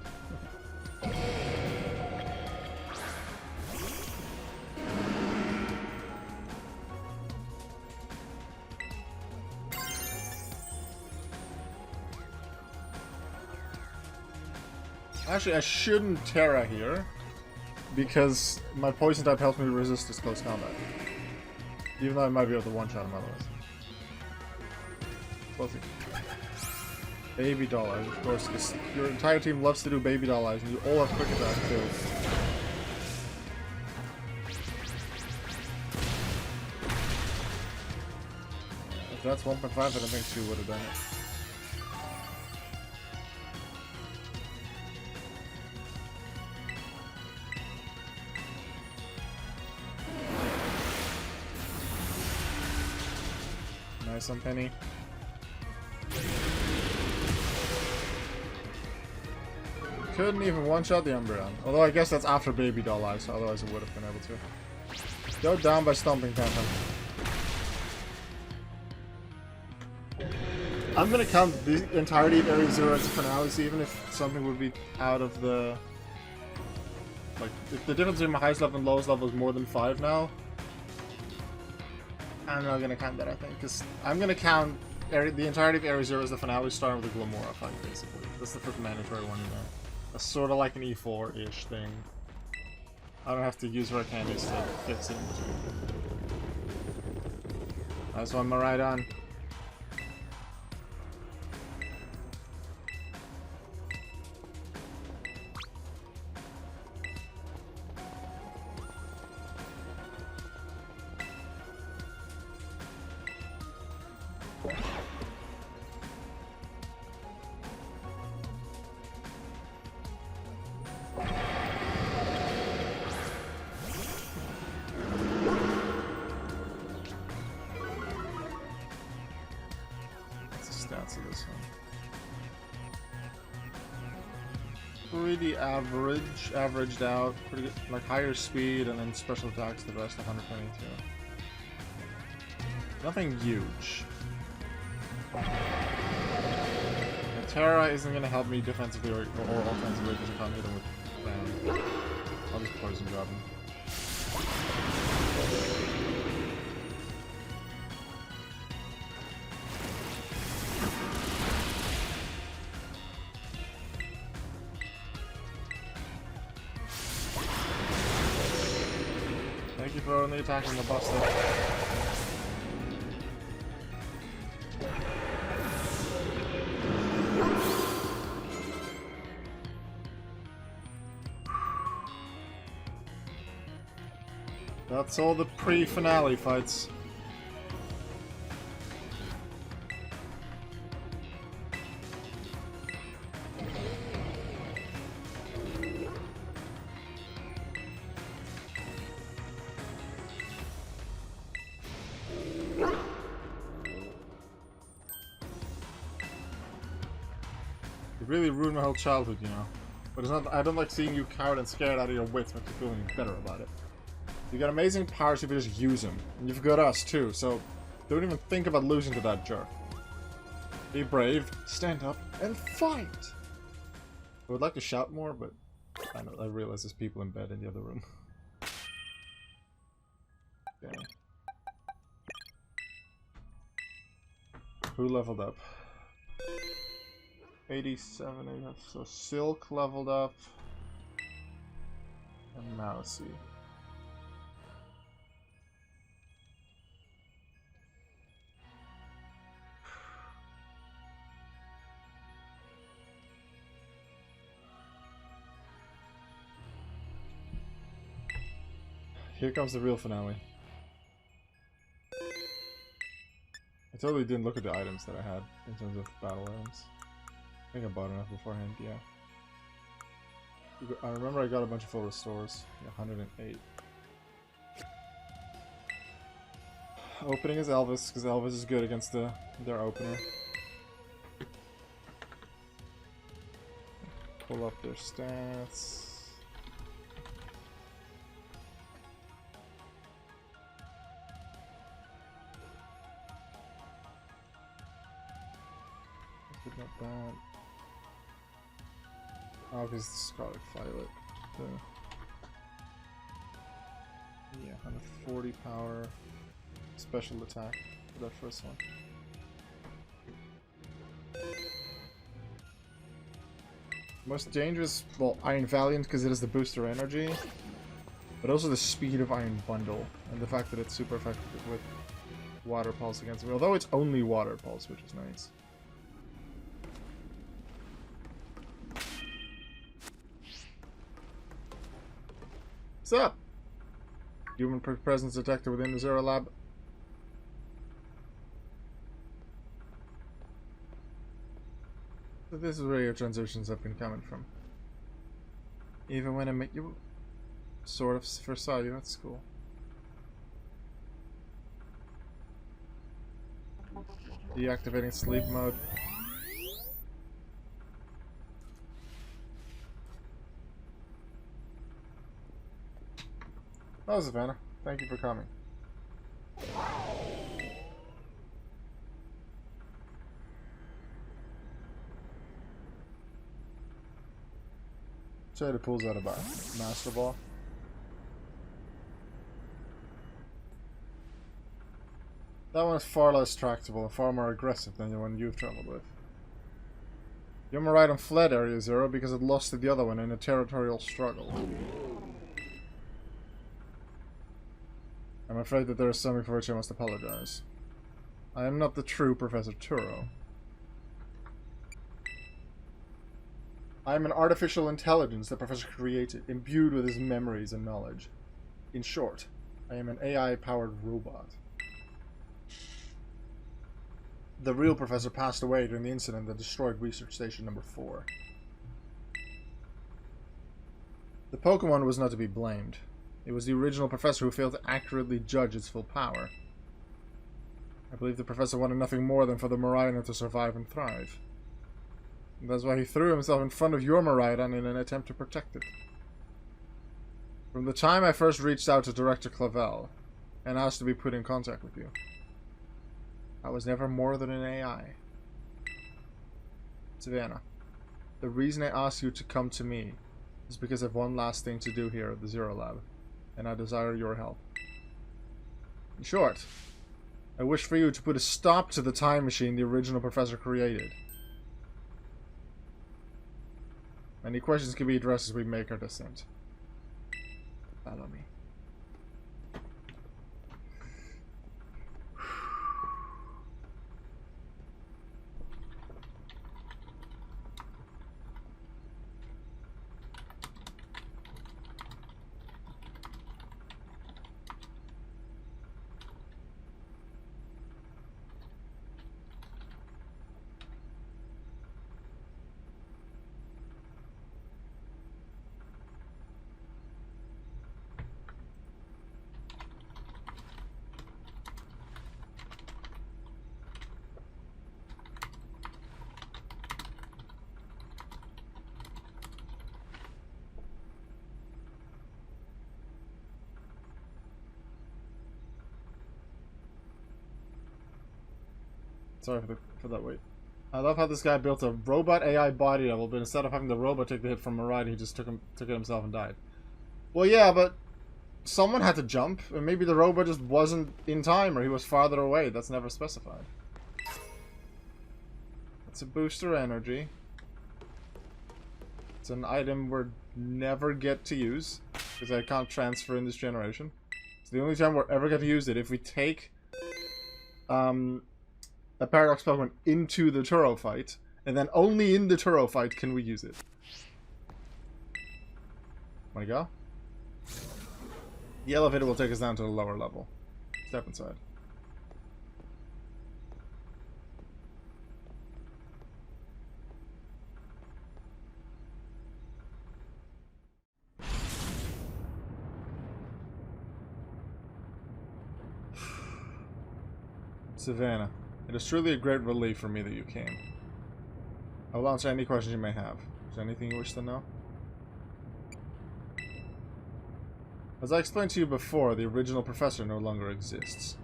Actually, I shouldn't Terra here, because my poison type helps me resist this close combat. Even though I might be able to one-shot him otherwise. We'll see. Baby doll eyes, of course, because your entire team loves to do baby doll eyes, and you all have quick attack too. If that's 1.5, I don't think she would have done it. Nice on Penny. Couldn't even one-shot the Umbreon. Although I guess that's after Baby Doll Eyes, so otherwise it would have been able to. Go down by Stomping Phantom. I'm gonna count the entirety of Area 0 as a finale, even if something would be out of the... Like, if the difference between my highest level and lowest level is more than 5 now, I'm not gonna count that, I think, because I'm gonna count the entirety of Area 0 as the finale, starting with the Glamora fight, basically. That's the first mandatory one, you know. That's sort of like an E4-ish thing. I don't have to use rare candies to fix it. That's one more right on. Stats of this one. Pretty averaged out. Pretty good, like higher speed and then special attacks. The rest 122. Nothing huge. And Terra isn't gonna help me defensively or offensively because I can't hit him with Bam. I'll just poison drop him. you for only attacking the buster. That's all the pre-finale fights. You really ruined my whole childhood, you know. But it's not. I don't like seeing you cowed and scared out of your wits. Makes you feel any better about it. You got amazing powers if you just use them. And you've got us too, so don't even think about losing to that jerk. Be brave, stand up, and fight! I would like to shout more, but I realize there's people in bed in the other room. Okay. Who leveled up? 87, so Silk leveled up. And Mousy. Here comes the real finale. I totally didn't look at the items that I had in terms of battle items. I think I bought enough beforehand, yeah. I remember I got a bunch of full restores. Yeah, 108. Opening is Elvis, because Elvis is good against their opener. Pull up their stats. Not bad. Oh, because the Scarlet Violet. Yeah, 140 power. Special attack for that first one. Most dangerous, well, Iron Valiant because it has the booster energy, but also the speed of Iron Bundle and the fact that it's super effective with Water Pulse against me. Although it's only Water Pulse, which is nice. What's up? Human presence detected within the Zero Lab. So this is where your transitions have been coming from. Even when I met you, sort of first saw you at school. Deactivating sleep mode. Oh, Savannah. Thank you for coming. Try to pull out a Master Ball. That one is far less tractable and far more aggressive than the one you've traveled with. You're right on fled Area Zero because it lost to the other one in a territorial struggle. I'm afraid that there is something for which I must apologize. I am not the true Professor Turo. I am an artificial intelligence the Professor created, imbued with his memories and knowledge. In short, I am an AI-powered robot. The real Professor passed away during the incident that destroyed Research Station number 4. The Pokemon was not to be blamed. It was the original Professor who failed to accurately judge its full power. I believe the Professor wanted nothing more than for the Miraidon to survive and thrive. And that's why he threw himself in front of your Miraidon in an attempt to protect it. From the time I first reached out to Director Clavel and asked to be put in contact with you, I was never more than an AI. Savannah, the reason I asked you to come to me is because I have one last thing to do here at the Zero Lab, and I desire your help. In short, I wish for you to put a stop to the time machine the original Professor created. Any questions can be addressed as we make our descent. Follow me. Sorry for that wait. I love how this guy built a robot AI body level, but instead of having the robot take the hit from a ride, he just took it himself and died. Well, yeah, but someone had to jump, and maybe the robot just wasn't in time, or he was farther away. That's never specified. It's a booster energy. It's an item we'll never get to use, because I can't transfer in this generation. It's the only time we're ever going to use it if we take a Paradox Pokemon into the Turo fight, and then only in the Turo fight can we use it. Wanna go? The elevator will take us down to the lower level. Step inside. Savannah. It is truly a great relief for me that you came. I will answer any questions you may have. Is there anything you wish to know? As I explained to you before, the original professor no longer exists.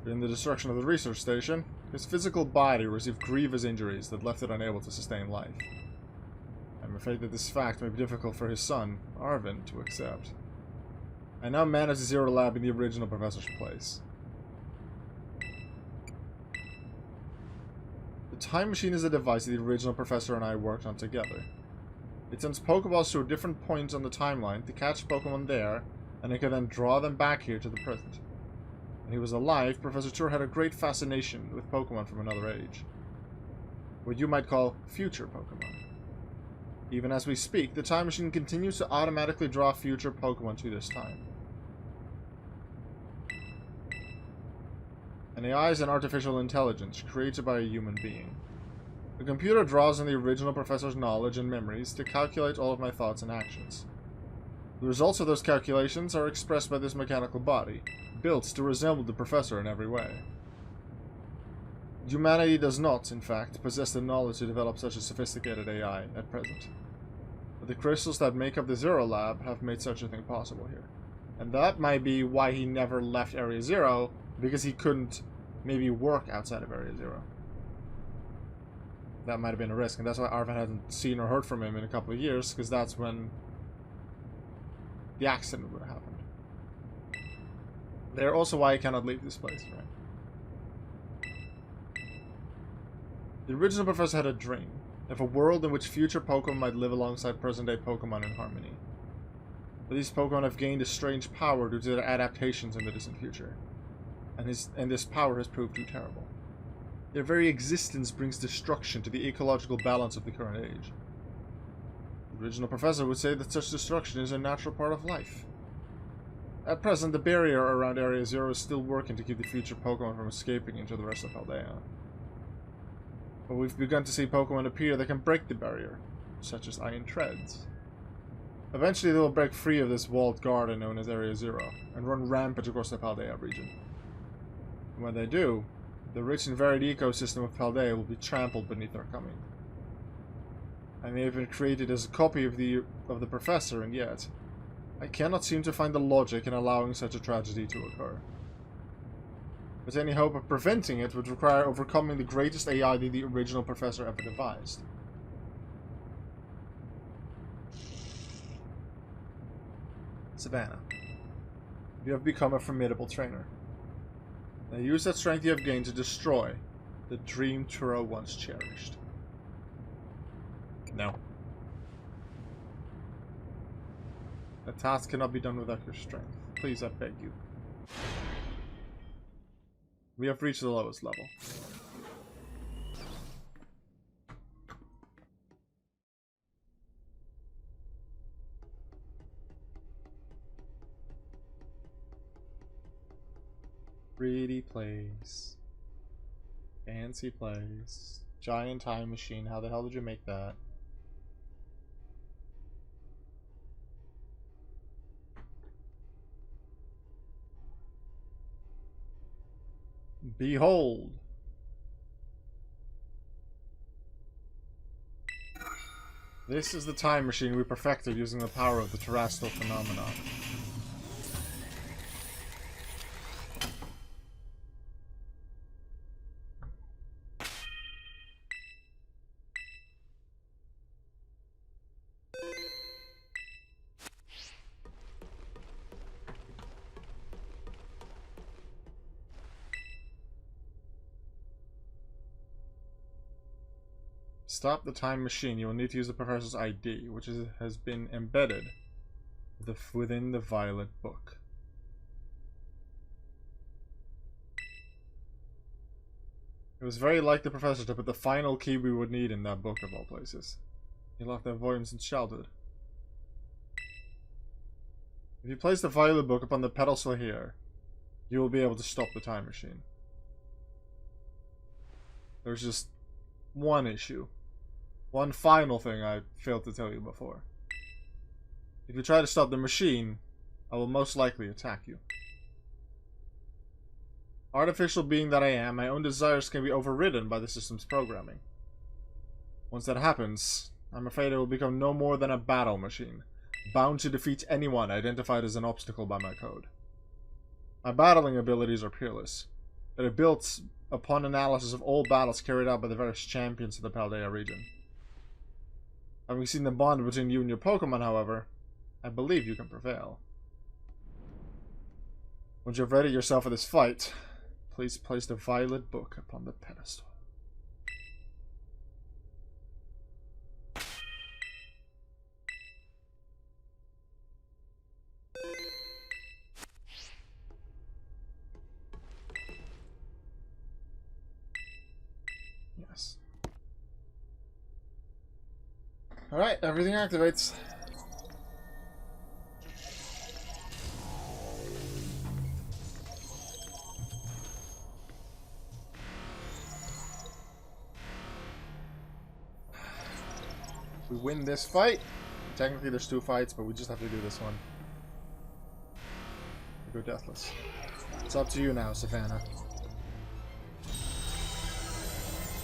During the destruction of the research station, his physical body received grievous injuries that left it unable to sustain life. I'm afraid that this fact may be difficult for his son, Arvin, to accept. I now manage the Zero Lab in the original professor's place. The time machine is a device that the original professor and I worked on together. It sends Pokeballs to different points on the timeline to catch Pokemon there, and it can then draw them back here to the present. When he was alive, Professor Tour had a great fascination with Pokemon from another age. What you might call future Pokemon. Even as we speak, the time machine continues to automatically draw future Pokemon to this time. An AI is an artificial intelligence created by a human being. The computer draws on the original professor's knowledge and memories to calculate all of my thoughts and actions. The results of those calculations are expressed by this mechanical body, built to resemble the professor in every way. Humanity does not, in fact, possess the knowledge to develop such a sophisticated AI at present. But the crystals that make up the Zero Lab have made such a thing possible here. And that might be why he never left Area Zero, because he couldn't maybe work outside of Area Zero. That might have been a risk, and that's why Arvin hadn't seen or heard from him in a couple of years, because that's when the accident would have happened. They're also why he cannot leave this place, right? The original professor had a dream of a world in which future Pokemon might live alongside present-day Pokemon in harmony. But these Pokemon have gained a strange power due to their adaptations in the distant future. And this power has proved too terrible. Their very existence brings destruction to the ecological balance of the current age. The original professor would say that such destruction is a natural part of life. At present, the barrier around Area Zero is still working to keep the future Pokemon from escaping into the rest of Paldea. But we've begun to see Pokemon appear that can break the barrier, such as Iron Treads. Eventually they will break free of this walled garden known as Area Zero, and run rampant across the Paldea region. And when they do, the rich and varied ecosystem of Paldea will be trampled beneath our coming. I may have been created as a copy of the professor, and yet I cannot seem to find the logic in allowing such a tragedy to occur. But any hope of preventing it would require overcoming the greatest AI that the original professor ever devised. Savannah, you have become a formidable trainer. Now use that strength you have gained to destroy the dream Turo once cherished. No. The task cannot be done without your strength. Please, I beg you. We have reached the lowest level. Pretty place. Fancy place. Giant time machine. How the hell did you make that? Behold! This is the time machine we perfected using the power of the terrestrial phenomenon. Stop the time machine. You will need to use the professor's ID, which has been embedded within the violet book. It was very like the professor to put the final key we would need in that book of all places. He locked that volume since childhood. If you place the violet book upon the pedestal here, you will be able to stop the time machine. There's just one issue. One final thing I failed to tell you before. If you try to stop the machine, I will most likely attack you. Artificial being that I am, my own desires can be overridden by the system's programming. Once that happens, I'm afraid it will become no more than a battle machine, bound to defeat anyone identified as an obstacle by my code. My battling abilities are peerless. They are built upon analysis of all battles carried out by the various champions of the Paldea region. Having seen the bond between you and your Pokemon, however, I believe you can prevail. Once you've readied yourself for this fight, please place the violet book upon the pedestal. Yes. Alright, everything activates. We win this fight. Technically there's 2 fights, but we just have to do this one. We go deathless. It's up to you now, Savannah.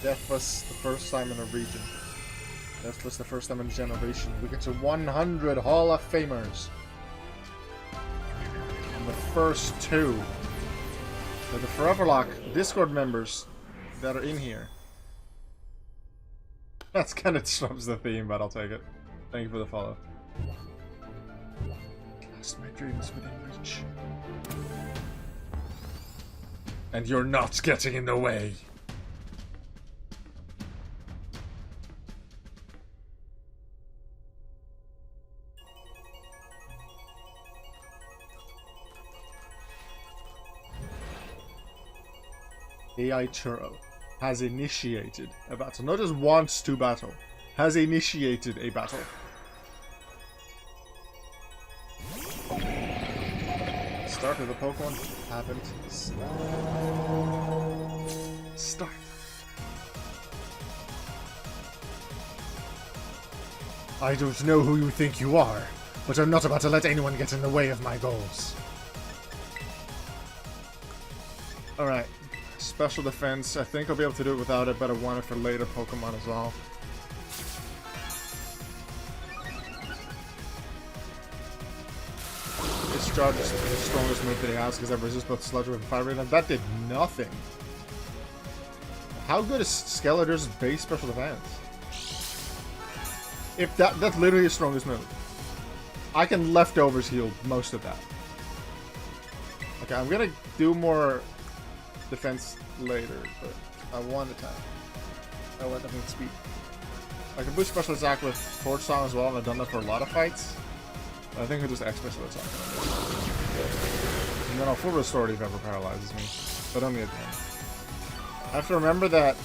Deathless the first time in a region. Deathless the first time in a generation. We get to 100 Hall of Famers. And the first 2 are the Foreverlocke Discord members that are in here. That's kind of disrupts the theme, but I'll take it. Thank you for the follow. Cast my dreams within reach. And you're not getting in the way. AI Churro has initiated a battle. Not just wants to battle. Has initiated a battle. Start of the Pokemon happened. Start. I don't know who you think you are, but I'm not about to let anyone get in the way of my goals. Alright. Special defense. I think I'll be able to do it without it, but I want it for later Pokemon as well. Discharge is the strongest move that he has because I resist both Sludge Wave and Fire Ray. That did nothing. How good is Skeletor's base special defense? If that's literally his strongest move. I can leftovers heal most of that. Okay, I'm gonna do more defense later, but I want attack. I want defense speed. I can boost special attack with Torch Song as well, and I've done that for a lot of fights. But I think I'll just X special attack. And then I'll full restore if ever paralyzes me. But only at the end. I have to remember that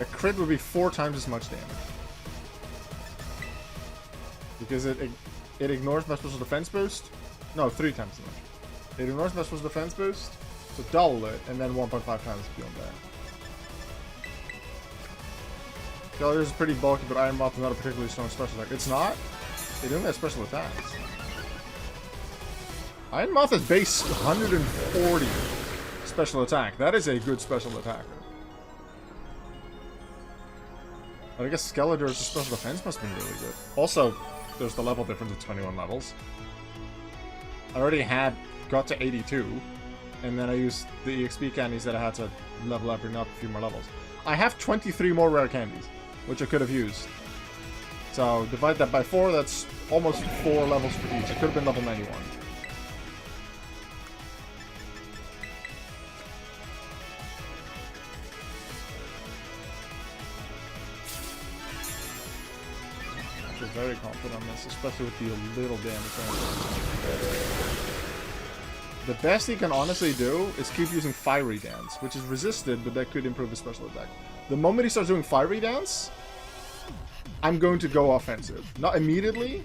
a crit would be 4 times as much damage. Because it ignores my special defense boost. No, 3 times as much. It ignores my special defense boost. So double it, and then 1.5 times beyond that. Skeletor is pretty bulky, but Iron Moth is not a particularly strong special attack. It's not? They don't have special attacks. Iron Moth is base 140 special attack. That is a good special attacker. But I guess Skeletor's special defense must have been really good. Also, there's the level difference of 21 levels. I already got to 82. And then I used the EXP candies that I had to level up, bring up a few more levels. I have 23 more rare candies, which I could have used. So divide that by 4, that's almost 4 levels for each. I could have been level 91. very confident on this, especially with the little damage on it. The best he can honestly do is keep using Fiery Dance, which is resisted, but that could improve his special attack. The moment he starts doing Fiery Dance, I'm going to go offensive. Not immediately,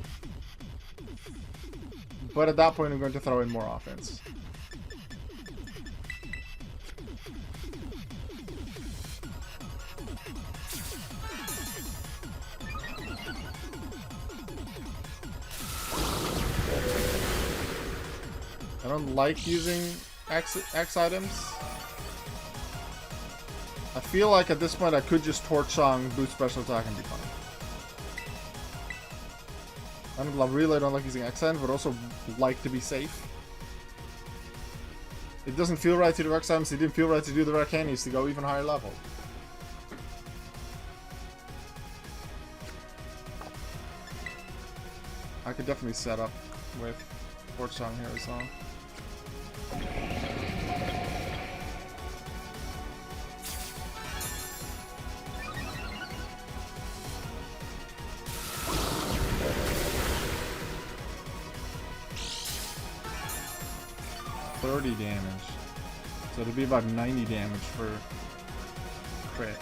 but at that point I'm going to throw in more offense. I don't like using X items. I feel like at this point I could just Torch Song, boost special attack, and be fine. I really don't like using X items, but also like to be safe. It doesn't feel right to do X items. It didn't feel right to do the Arcanies to go even higher level. I could definitely set up with Torch Song here as well. $30 damage. So it'll be about 90 damage for crit.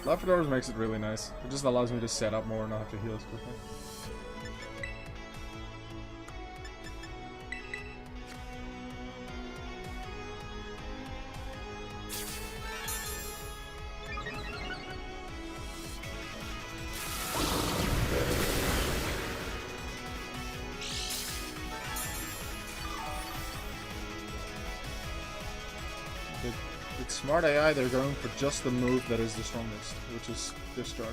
Left doors makes it really nice. It just allows me to set up more and not have to heal as quickly. It's smart AI, they're going for just the move that is the strongest, which is Discharge.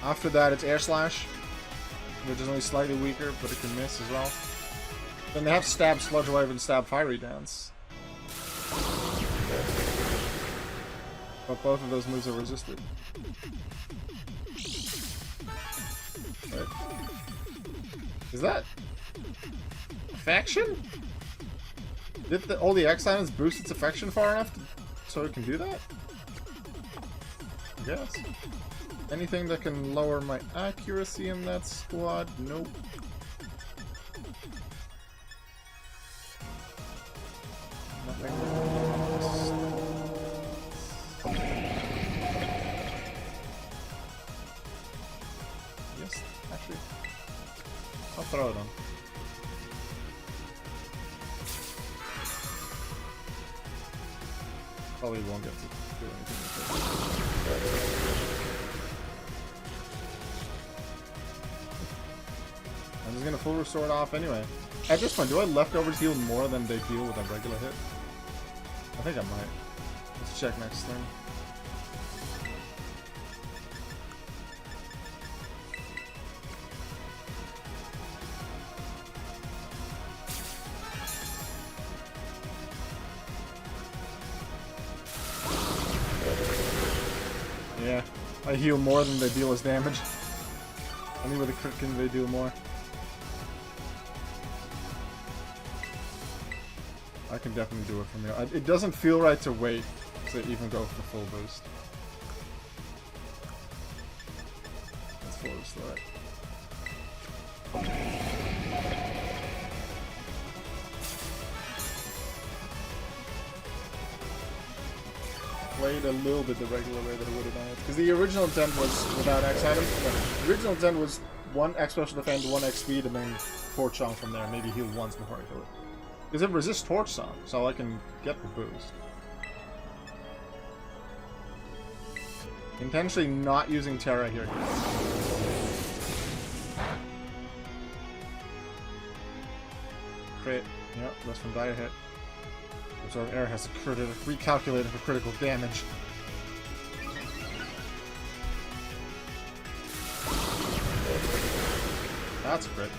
After that, it's Air Slash, which is only slightly weaker, but it can miss as well. Then they have Stab, Sludge Wave, and Stab Fiery Dance. But both of those moves are resisted. Right. Is that Affection? Did all the X items boost its affection far enough so it can do that? I guess. Anything that can lower my accuracy in that squad? Nope. Nothing. Yes, actually. I'll throw it on. Probably won't get to do anything with it. I'm just gonna full restore it off anyway. At this point, do I leftovers heal more than they heal with a regular hit? I think I might. Let's check next turn. Yeah, I heal more than they deal as damage. Only with a crit can they deal more. I can definitely do it from here. It doesn't feel right to wait to even go for full boost. Let's full restore it. Played a little bit the regular way that it would have done it. Because the original intent was without X items. The original intent was 1 X special defend, 1 X speed, and then Torch Song from there. Maybe heal once before I kill it. Because it resists Torch Song, so I can get the boost. Intentionally not using Terra here. Crit. Yep, that's from dire hit. Absorb air has recalculated for critical damage. That's a crit.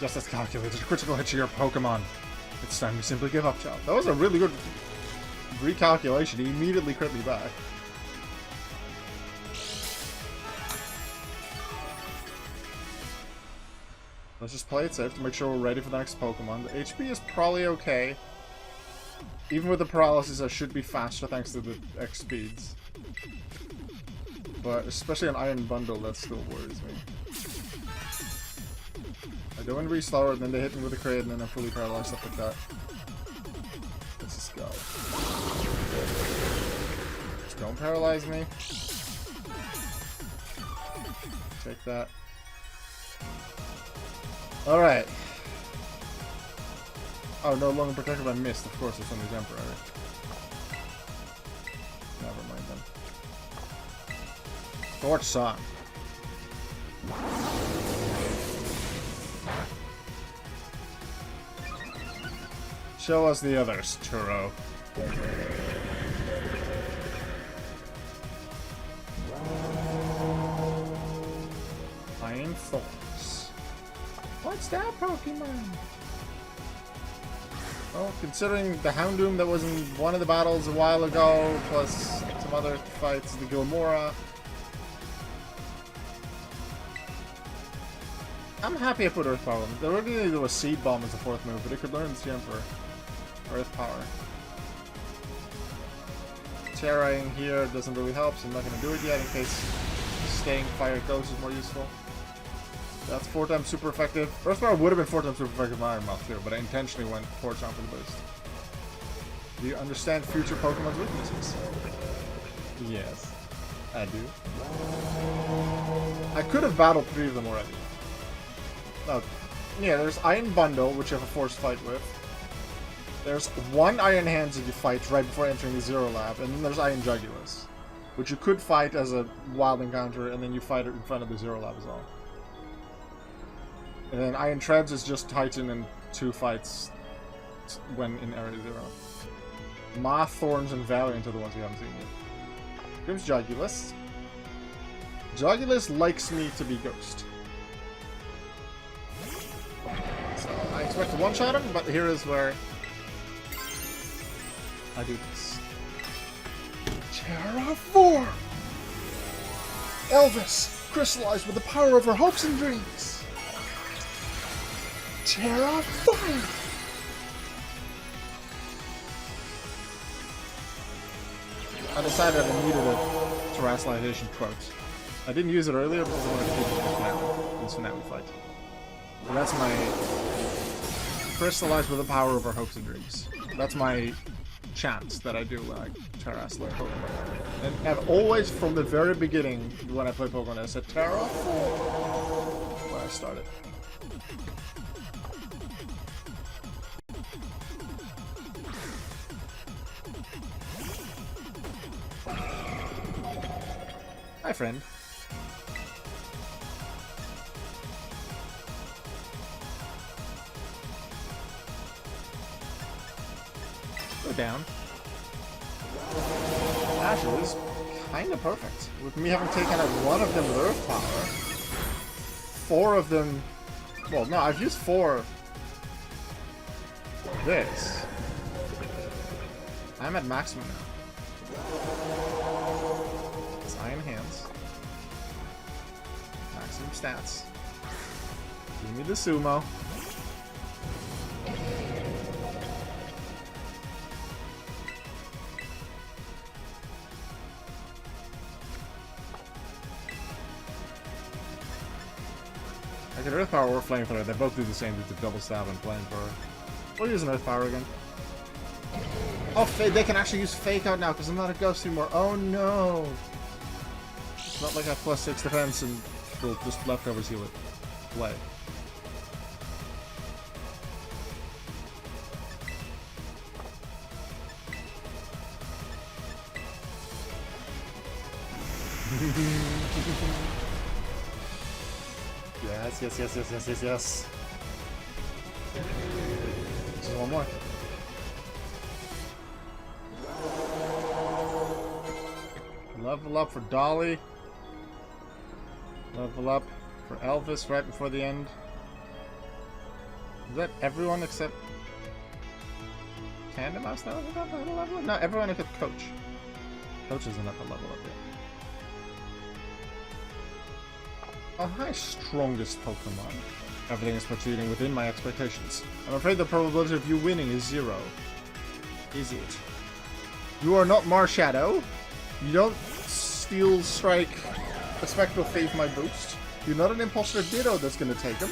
Just as calculated. Critical hit to your Pokemon. It's time to simply give up, child. That was a really good recalculation. He immediately crit me back. Let's just play it safe to make sure we're ready for the next Pokemon. The HP is probably okay. Even with the paralysis, I should be faster thanks to the X speeds. But especially an Iron Bundle, that still worries me. I go in slower, and then they hit me with a crit, and then I'm fully paralyzed, stuff like that. Let's just go. Just don't paralyze me. Take that. Alright. Oh, no longer protected by mist. Of course, it's only temporary. Never mind then. Torch Song. Show us the others, Turo. Iron Thorns. What's that Pokemon? Well, considering the Houndoom that was in one of the battles a while ago, plus some other fights, the Gilmora. I'm happy I put Earth Power on. There originally there was Seed Bomb as a fourth move, but it could learn the Emperor. Earth Power. Terraing here doesn't really help, so I'm not going to do it yet in case staying Fire Ghost is more useful. That's 4 times super effective. Earth Power would have been 4 times super effective in Iron Mouth too, but I intentionally went Torch on for the boost. Do you understand future Pokemon's weaknesses? Yes, I do. I could have battled 3 of them already. Oh, yeah, there's Iron Bundle, which you have a forced fight with. There's 1 Iron Hands that you fight right before entering the Zero Lab, and then there's Iron Jugulas, which you could fight as a wild encounter, and then you fight it in front of the Zero Lab as well. And then Iron Treads is just Titan and 2 fights when in Area Zero. Moth, Thorns, and Valiant are the ones we haven't seen yet. Here's Jugulas. Jugulas likes me to be Ghost. So I expect to one-shot him, but here is where I do this. Terraform! Elvis, crystallized with the power of her hopes and dreams. Terraform! I decided I needed a terrestrialization quote. I didn't use it earlier because I wanted to keep it in this finale fight. So that's my crystallized with the power of our hopes and dreams. That's my chant that I do when I terrestrialize Pokemon. And I've always, from the very beginning, when I play Pokemon, I said Terraform when I started. Hi, friend. Go down. Actually, this is kind of perfect. With me having taken out 1 of them with Earth Power, 4 of them... Well, no, I've used 4 this. I'm at maximum now. It's Iron Hands. Maximum stats. Give me the Sumo. I could Earth Power or Flamethrower. They both do the same. Do the double stab and Flamethrower. We'll use an Earth Power again. Oh, they can actually use Fake Out now because I'm not a Ghost anymore. Oh no! It's not like I have +6 defense and we'll just leftovers heal it. Play. Yes. This is one more. Level up for Dolly. Level up for Elvis right before the end. Is that everyone except Tandem Mouse that was at the level up? No, everyone except Coach. Coach isn't at the level up yet. Oh, hi, strongest Pokemon. Everything is proceeding within my expectations. I'm afraid the probability of you winning is 0. Is it? You are not Marshadow. You don't Steel Strike a Spectral Thief my boost. You're not an Imposter Ditto that's gonna take him.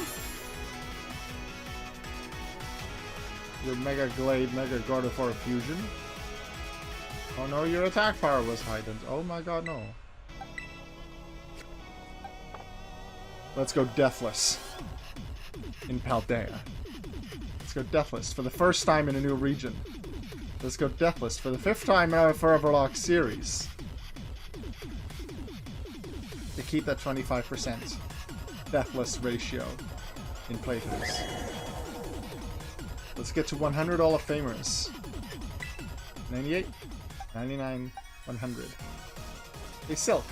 Your Mega Glade, Mega Gardevoir Fusion. Oh no, your attack power was heightened. Oh my god, no. Let's go Deathless in Paldea. Let's go Deathless for the first time in a new region. Let's go Deathless for the 5th time in our Foreverlocke series. To keep that 25% Deathless ratio in playthroughs. Let's get to 100 Hall of Famers. 98, 99, 100. Hey Silk,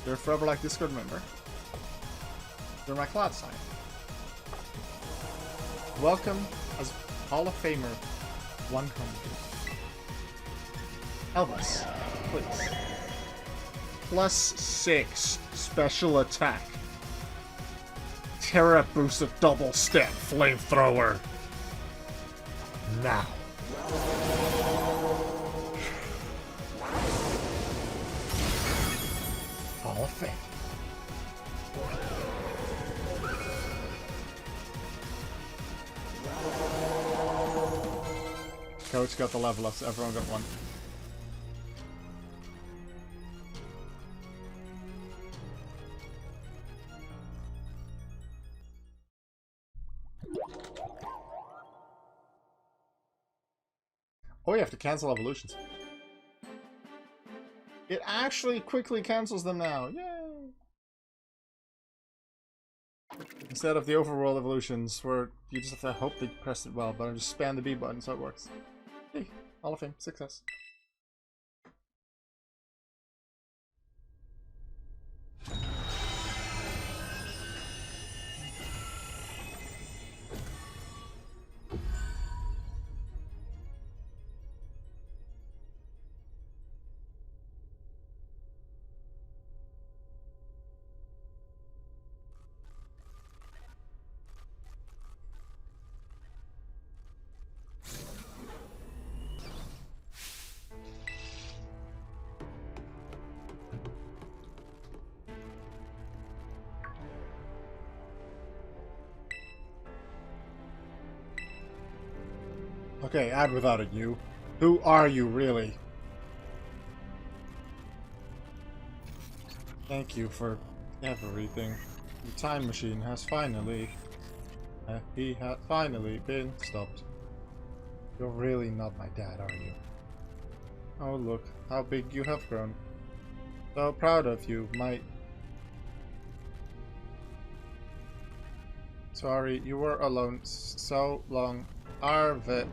you're a Foreverlocke Discord member. You're my cloud sign. Welcome as Hall of Famer 100. Elvis, please. +6 special attack. Terra boost of double step flamethrower. Now. Hall of Fame. Coach got the level up, so everyone got one. Oh, you have to cancel evolutions. It actually quickly cancels them now. Yay! Instead of the overworld evolutions, where you just have to hope they pressed it well, but I just spam the B button so it works. Hey, Hall of Fame, success. Okay, add without a U. Who are you, really? Thank you for everything. The time machine has finally... he has finally been stopped. You're really not my dad, are you? Oh, look, how big you have grown. So proud of you, my... Sorry, you were alone so long. Arvet.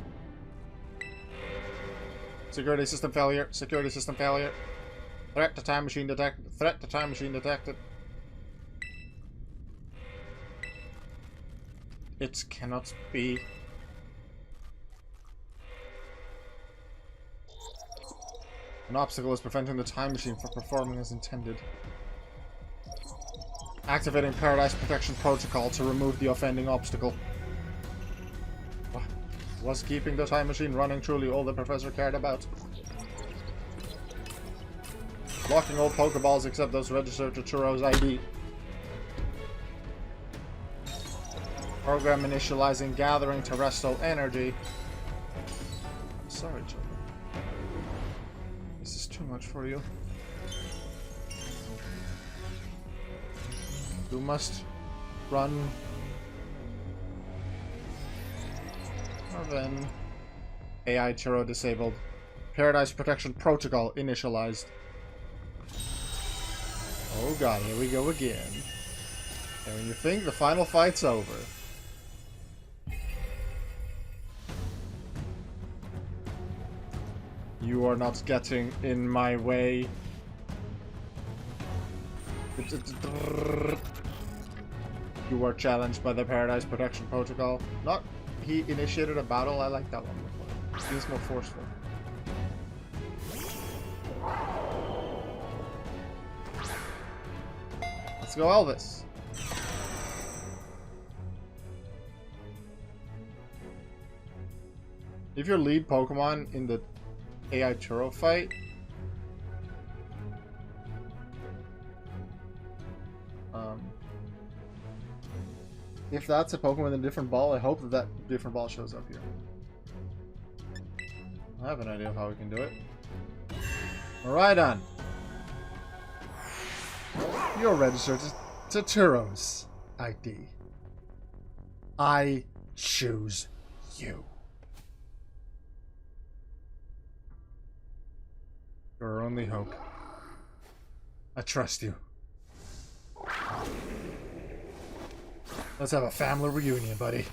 Security system failure. Security system failure. Threat to time machine detected. Threat to time machine detected. It cannot be. An obstacle is preventing the time machine from performing as intended. Activating Paradise Protection Protocol to remove the offending obstacle. Was keeping the time machine running truly all the professor cared about? Blocking all Pokeballs except those registered to Churro's ID. Program initializing gathering terrestrial energy. Sorry, children. This is too much for you. You must run. Then AI Churro disabled. Paradise Protection Protocol initialized. Oh god, here we go again. And when you think the final fight's over, You are not getting in my way. You were challenged by the Paradise Protection Protocol. Not he initiated a battle. I like that one before. He's more forceful. Let's go Elvis. If your lead Pokemon in the AI Turo fight, if that's a Pokemon with a different ball, I hope that that different ball shows up here. I have an idea of how we can do it. Alright, you're registered to Turo's ID. I choose you. You're our only hope. I trust you. Let's have a family reunion, buddy.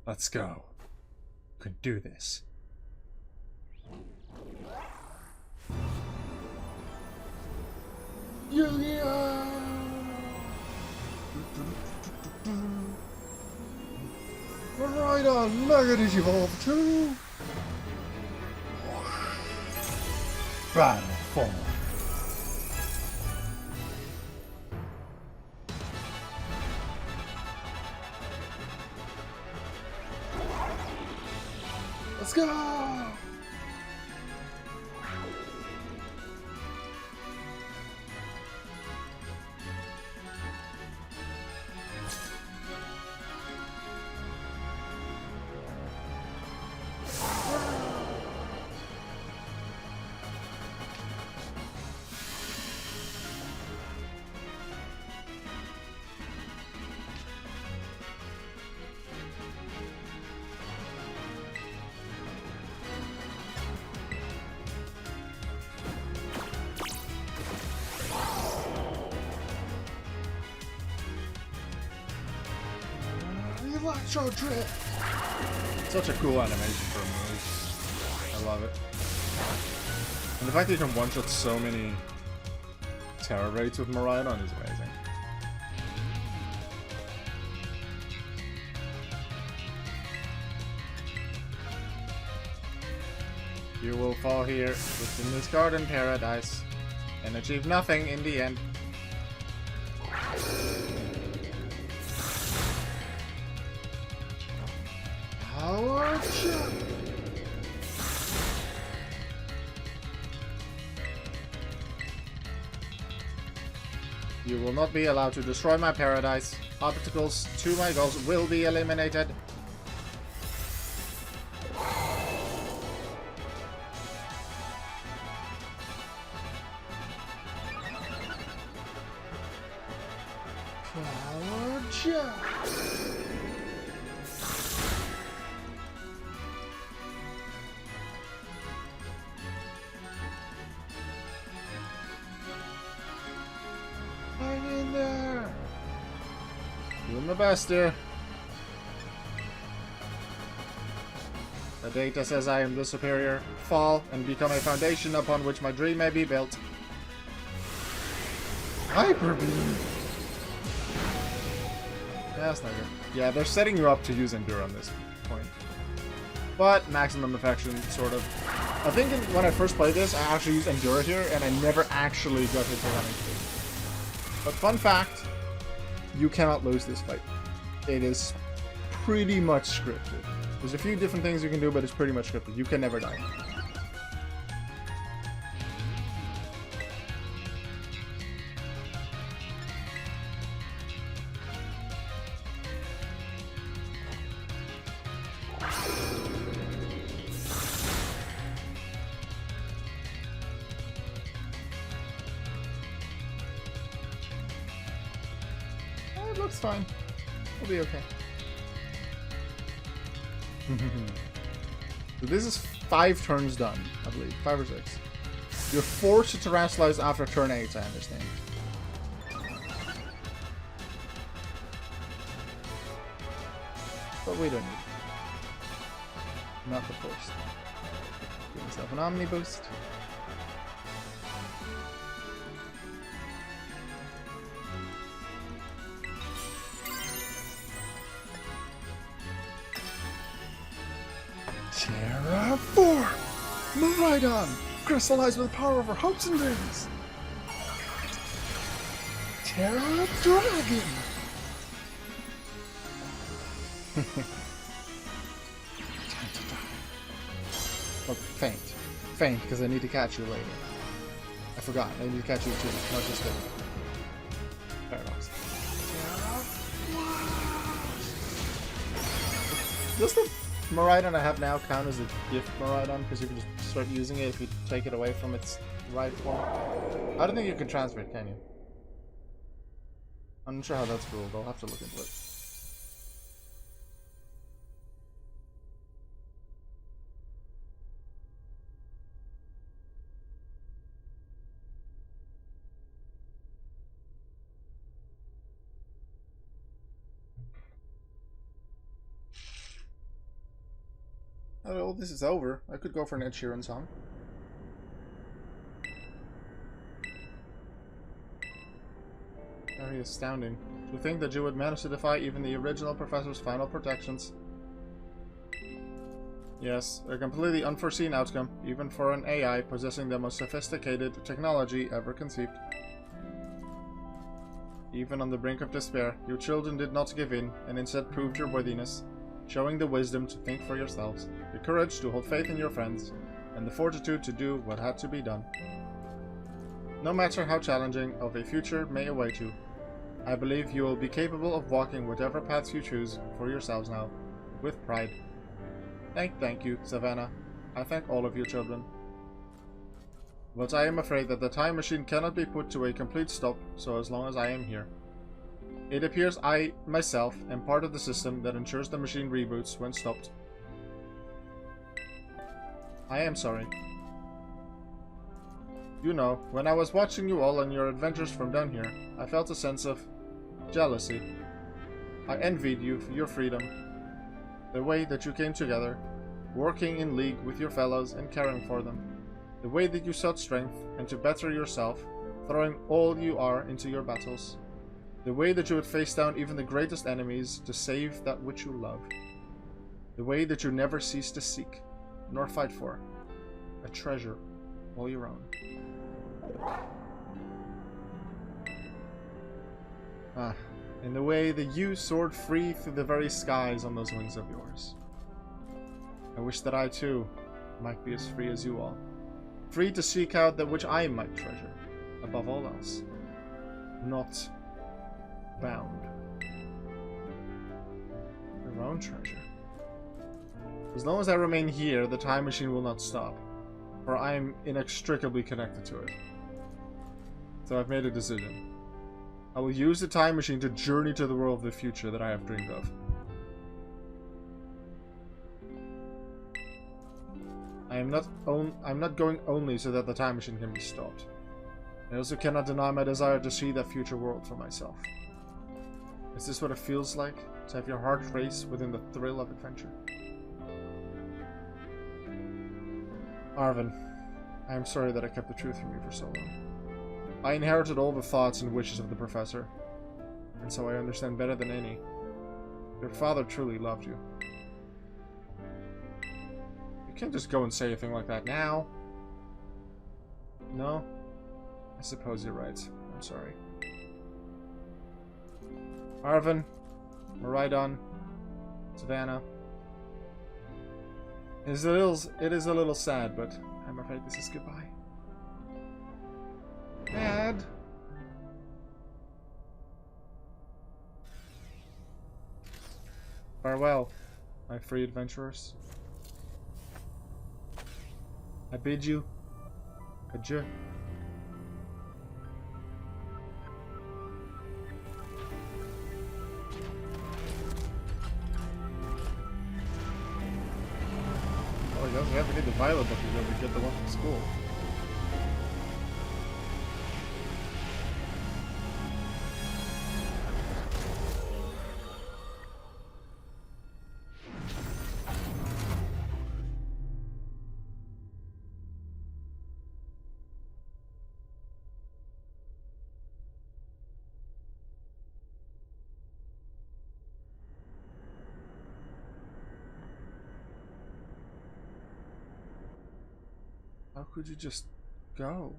Let's go. We can do this. Right on, Mega Digivolve 2! Battle Form. Let's go! Electro Drift! Such a cool animation for a move. I love it. And the fact that you can one-shot so many terror rates with Miraidon is amazing. You will fall here within this garden paradise and achieve nothing in the end. Power jump! You will not be allowed to destroy my paradise. Obstacles to my goals will be eliminated. Power jump! Doing my best here. The data says I am the superior. Fall and become a foundation upon which my dream may be built. Hyper Beam! Yeah, that's not good. Yeah, they're setting you up to use Endure on this point. But maximum affection, sort of. I think when I first played this, I actually used Endure here, and I never actually got hit for running through. But fun fact, you cannot lose this fight. It is pretty much scripted. There's a few different things you can do, but it's pretty much scripted. You can never die. It looks fine. We'll be okay. So this is 5 turns done, I believe. 5 or 6. You're forced to terrestrialize after turn 8, I understand. but we don't need it. Not the first. Give myself an Omni boost. Terraform! Miraidon! Crystallize with the power of our hopes and dreams! Terra Dragon! Time to die. Oh, faint. Faint, because I need to catch you later. I forgot, I need to catch you too, not just later. Paradox. Does the Miraidon I have now count as a gift Miraidon? Because you can just start using it if you take it away from its right form. I don't think you can transfer it, can you? I'm not sure how that's ruled. I'll have to look into it. Oh, this is over. I could go for an Ed Sheeran song. Very astounding. To think that you would manage to defy even the original professor's final protections. Yes, a completely unforeseen outcome, even for an AI possessing the most sophisticated technology ever conceived. Even on the brink of despair, you children did not give in, and instead proved your worthiness, showing the wisdom to think for yourselves, the courage to hold faith in your friends, and the fortitude to do what had to be done. No matter how challenging of a future may await you, I believe you will be capable of walking whatever paths you choose for yourselves now, with pride. Thank you, Savannah. I thank all of you children. But I am afraid that the time machine cannot be put to a complete stop so as long as I am here. It appears I, myself, am part of the system that ensures the machine reboots when stopped. I am sorry. You know, when I was watching you all on your adventures from down here, I felt a sense of jealousy. I envied you for your freedom, the way that you came together, working in league with your fellows and caring for them, the way that you sought strength and to better yourself, throwing all you are into your battles, the way that you would face down even the greatest enemies to save that which you love, the way that you never cease to seek, nor fight for, a treasure all your own. In the way that you soared free through the very skies on those wings of yours. I wish that I too might be as free as you all. Free to seek out that which I might treasure, above all else. Not bound. Your own treasure. As long as I remain here, the time machine will not stop, for I am inextricably connected to it. So I've made a decision. I will use the time machine to journey to the world of the future that I have dreamed of. I'm not going only so that the time machine can be stopped. I also cannot deny my desire to see that future world for myself. Is this what it feels like, to have your heart race within the thrill of adventure? Arvin, I am sorry that I kept the truth from you for so long. I inherited all the thoughts and wishes of the professor, and so I understand better than any. Your father truly loved you. You can't just go and say a thing like that now. No? I suppose you're right. I'm sorry. Arvin, Miraidon, Savannah. It is a little sad, but I'm afraid this is goodbye. Dad! Farewell, my free adventurers. I bid you adieu. Oh, he doesn't have to get the Violet book, he's going to get the one from school. How could you just go?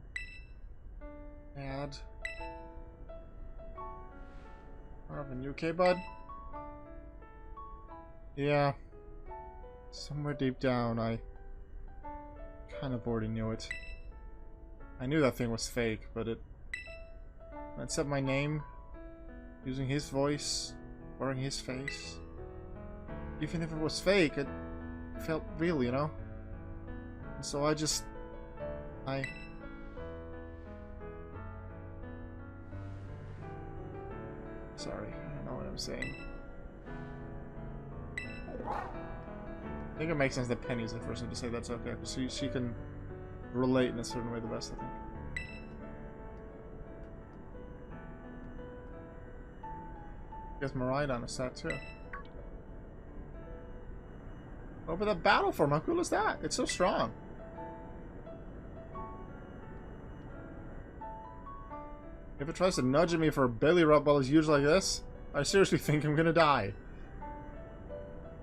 Add. Marvin, you okay, bud? Yeah. Somewhere deep down, I kind of already knew it. I knew that thing was fake, but it said my name, using his voice, wearing his face. Even if it was fake, it felt real, you know? And so I sorry, I don't know what I'm saying. I think it makes sense that Penny's the first one to say that's okay, because she can relate in a certain way the best, I think. I guess Maridon is sad too. Oh, but the battle form, how cool is that? It's so strong. If it tries to nudge at me for a belly rub while it's used like this, I seriously think I'm gonna die.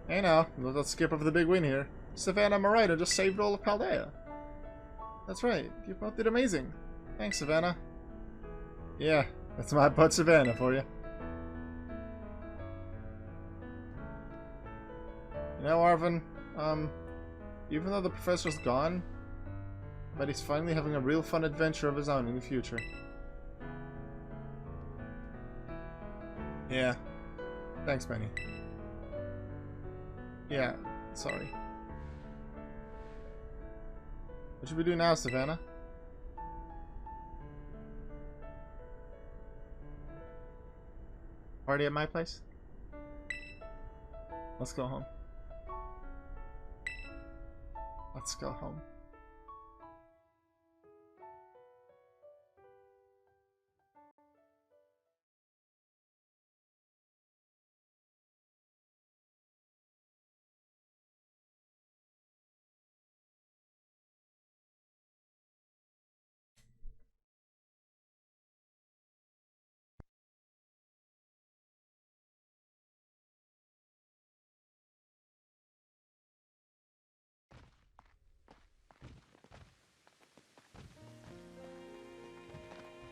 Hey now, let's skip over the big win here. Savannah and Maridon just saved all of Paldea. That's right, you both did amazing. Thanks, Savannah. Yeah, that's my butt Savannah for you. You know, Arvin, even though the professor's gone, but he's finally having a real fun adventure of his own in the future. Yeah. Thanks, Benny. Yeah, sorry. What should we do now, Savannah? Party at my place? Let's go home. Let's go home.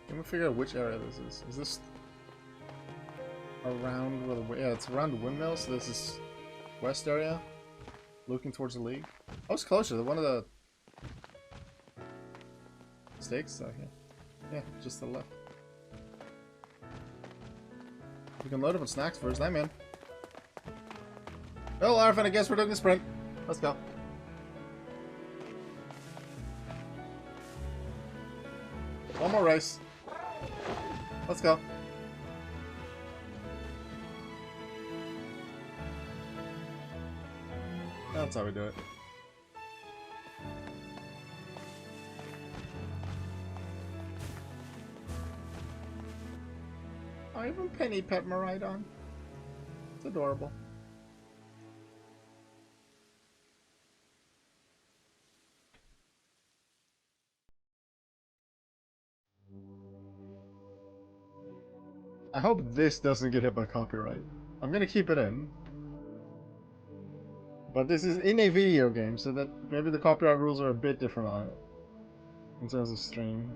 Can we figure out which area this is? Is this around where the... Yeah, it's around the windmill, so this is west area. Looking towards the league. I was closer to one of the stakes out here. Yeah, just to the left. We can load up on snacks first. I'm in. Well, Arvin, I guess we're doing the sprint. Let's go. One more race. Let's go. That's how we do it. Oh, even Penny pet Maridon. It's adorable. I hope this doesn't get hit by copyright. I'm gonna keep it in. But this is in a video game, so that maybe the copyright rules are a bit different on it. In terms of stream.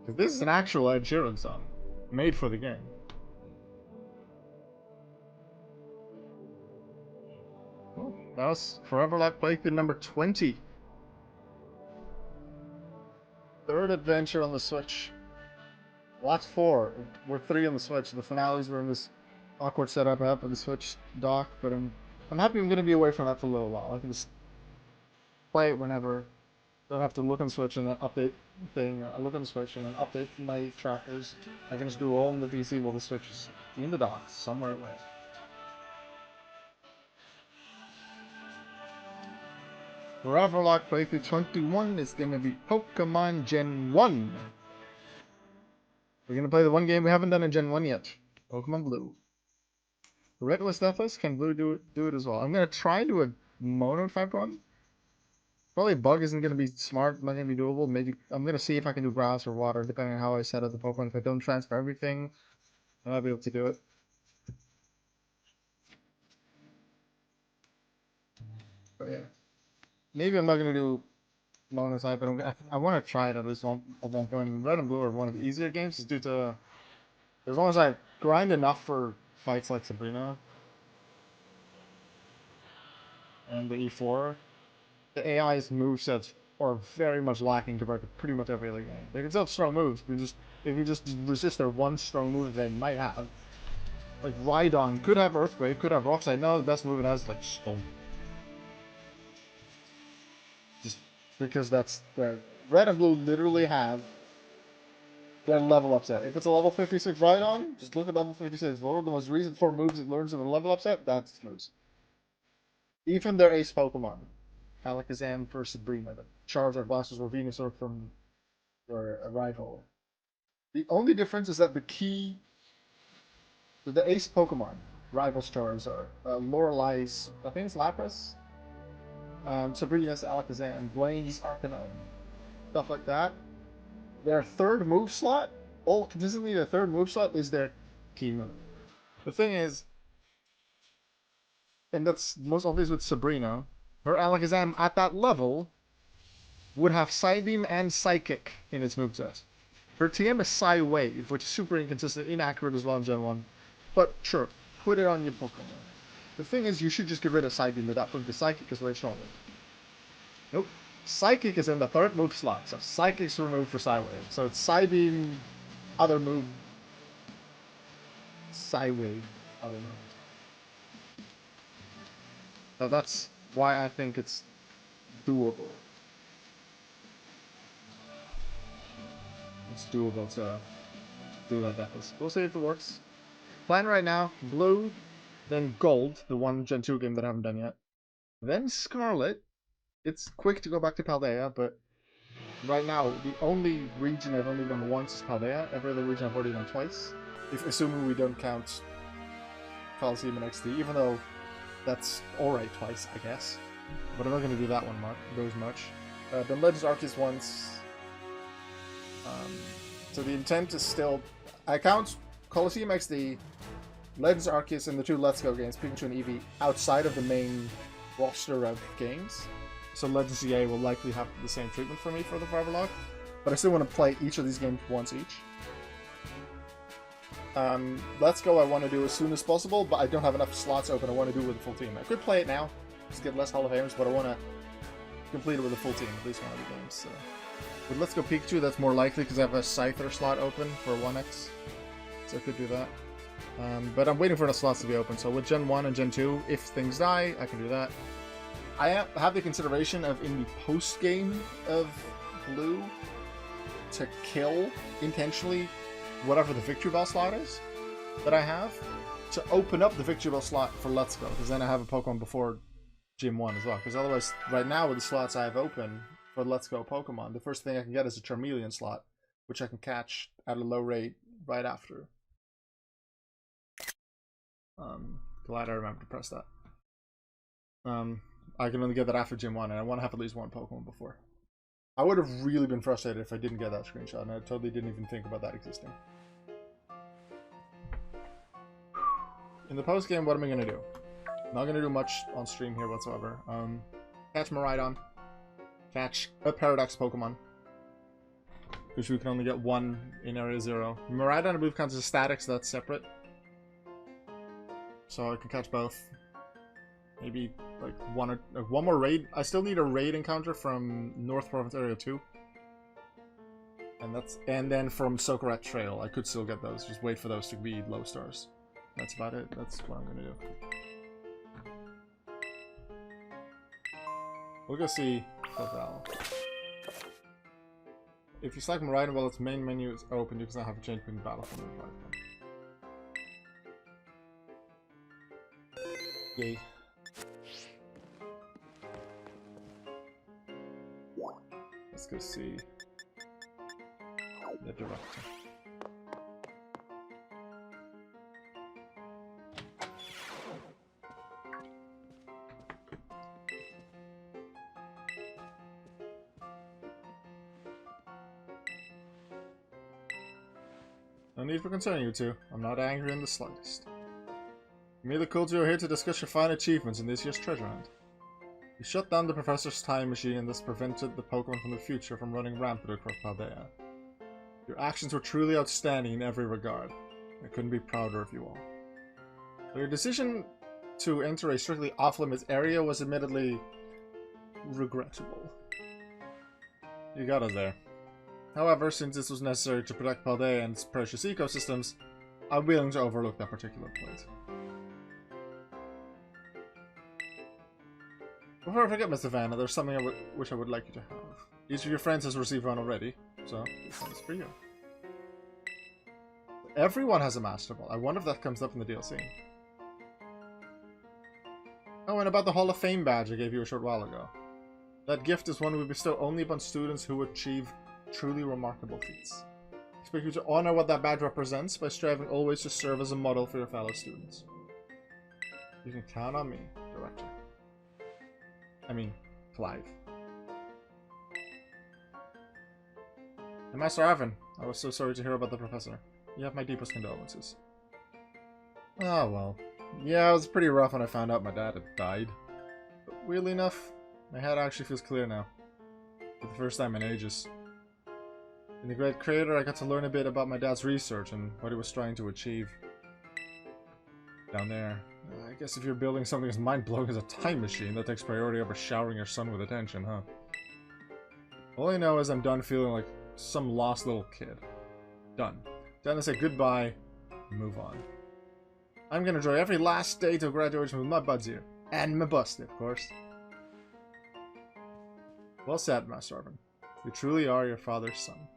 Because this is an actual Ed Sheeran song. Made for the game. Well, that was Foreverlocke playthrough number 20. Third adventure on the Switch. Last 4. We're 3 on the Switch. The finales were in this awkward setup I have for the Switch dock, but I'm happy I'm going to be away from that for a little while. I can just play it whenever. Don't have to look on Switch and then update thing. I look on the Switch and then update my trackers. I can just do all on the PC while the Switch is in the dock somewhere away. Foreverlocke playthrough 21 is going to be Pokemon Gen 1. We're going to play the one game we haven't done in Gen 1 yet. Pokemon Blue. Red was deathless, can Blue do it as well? I'm going to try to do a mono type one. Probably bug isn't going to be smart, not going to be doable. Maybe I'm going to see if I can do grass or water, depending on how I set up the Pokemon. If I don't transfer everything, I might be able to do it. But yeah. Maybe I'm not going to do long as I've been. I want to try it at least one. Going Red and Blue are one of the easier games, due to as long as I grind enough for fights like Sabrina and the E4, the AI's movesets are very much lacking compared to pretty much every other game. They can still have strong moves, but if you just resist their one strong move they might have. Like Rhydon could have Earthquake, could have Rockslide. No, the best move it has is like Stone. Just because that's the Red and Blue literally have their level up set. If it's a level 56 Rhydon, just look at level 56. One of the most recent 4 moves it learns in the level up set, that's its moves. Even their ace Pokemon. Alakazam for Sabrina, the Charizard, Blastoise, or Venusaur from their rival. The only difference is that the ace Pokemon, Rival's Charizard, Lorelai's, I think it's Lapras, Sabrina's Alakazam, Blaine's Arcanine, stuff like that. Their third move slot, consistently their third move slot is their key move. The thing is, and that's most obvious with Sabrina, her Alakazam at that level would have Psybeam and Psychic in its moveset. Her TM is Psy Wave, which is super inconsistent, inaccurate as well in Gen 1. But sure, put it on your Pokemon. The thing is, you should just get rid of Psybeam at that point, because Psychic is way stronger. Nope. Psychic is in the third move slot, so Psychic's removed for Psy Wave. So it's Psybeam, other move, Psy Wave, other move. So that's why I think it's doable. It's doable to do that deathless. We'll see if it works. Plan right now, Blue, then Gold, the one Gen 2 game that I haven't done yet. Then Scarlet. It's quick to go back to Paldea, but right now, the only region I've only done once is Paldea. Every other region I've already done twice. Assuming we don't count Coliseum and XD, even though that's alright twice, I guess. But I'm not going to do that one much. Then Legends Arceus once. So the intent is still... I count Coliseum XD, Legends Arceus, and the 2 Let's Go games, Pikachu and Eevee, outside of the main roster of games. So Legends EA will likely have the same treatment for me for the Foreverlocke. But I still want to play each of these games once each. Let's Go I want to do as soon as possible, but I don't have enough slots open. I want to do it with a full team. I could play it now, just get less Hall of Famers, but I want to complete it with a full team, at least one of the games. So. But Let's Go Pikachu, that's more likely because I have a Scyther slot open for 1x. So I could do that. But I'm waiting for the slots to be open. So with Gen 1 and Gen 2, if things die, I can do that. I have the consideration of, in the post-game of Blue, to kill, intentionally, whatever the Victory Bell slot is that I have, to open up the Victory Bell slot for Let's Go, because then I have a Pokemon before Gym 1 as well. Because otherwise, right now with the slots I have open for Let's Go Pokemon, the first thing I can get is a Charmeleon slot, which I can catch at a low rate right after. Glad I remember to press that. I can only get that after Gym 1, and I want to have at least one Pokemon before. I would have really been frustrated if I didn't get that screenshot, and I totally didn't even think about that existing. In the post-game, what am I going to do? Not going to do much on stream here whatsoever. Catch Miraidon. Catch a Paradox Pokemon. Which we can only get one in Area 0. Miraidon, I believe, counts as static, so that's separate. So I can catch both. Maybe like one more raid. I still need a raid encounter from North Province Area 2. And then from Sokorat Trail. I could still get those. Just wait for those to be low stars. That's about it. That's what I'm gonna do. We'll go see Foreverlocke. If you select Miraidon while its main menu is open, you can now have a change between battle from the platform. Yay. Let's go see the director. No need for concern, you two. I'm not angry in the slightest. Me the Culture are here to discuss your fine achievements in this year's treasure hunt. You shut down the professor's time machine and thus prevented the Pokemon from the future from running rampant across Paldea. Your actions were truly outstanding in every regard. I couldn't be prouder of you all. But your decision to enter a strictly off-limits area was admittedly regrettable. You got us there. However, since this was necessary to protect Paldea and its precious ecosystems, I'm willing to overlook that particular point. Before I forget, Mr. Vanna, there's something which I would like you to have. Each of your friends has received one already, so this one's for you. Everyone has a Master Ball. I wonder if that comes up in the DLC. Oh, and about the Hall of Fame badge I gave you a short while ago. That gift is one we bestow only upon students who achieve truly remarkable feats. I expect you to honor what that badge represents by striving always to serve as a model for your fellow students. You can count on me, Director. I mean, Clive. And Master Arvin, I was so sorry to hear about the Professor. You have my deepest condolences. Oh well. Yeah, it was pretty rough when I found out my dad had died. But weirdly enough, my head actually feels clear now. For the first time in ages. In the Great Crater, I got to learn a bit about my dad's research and what he was trying to achieve. Down there. I guess if you're building something as mind-blowing as a time machine, that takes priority over showering your son with attention, huh? All I know is I'm done feeling like some lost little kid. Done. Done to say goodbye and move on. I'm gonna enjoy every last day till graduation with my buds here. And my busty, of course. Well said, Master Arvin. You truly are your father's son.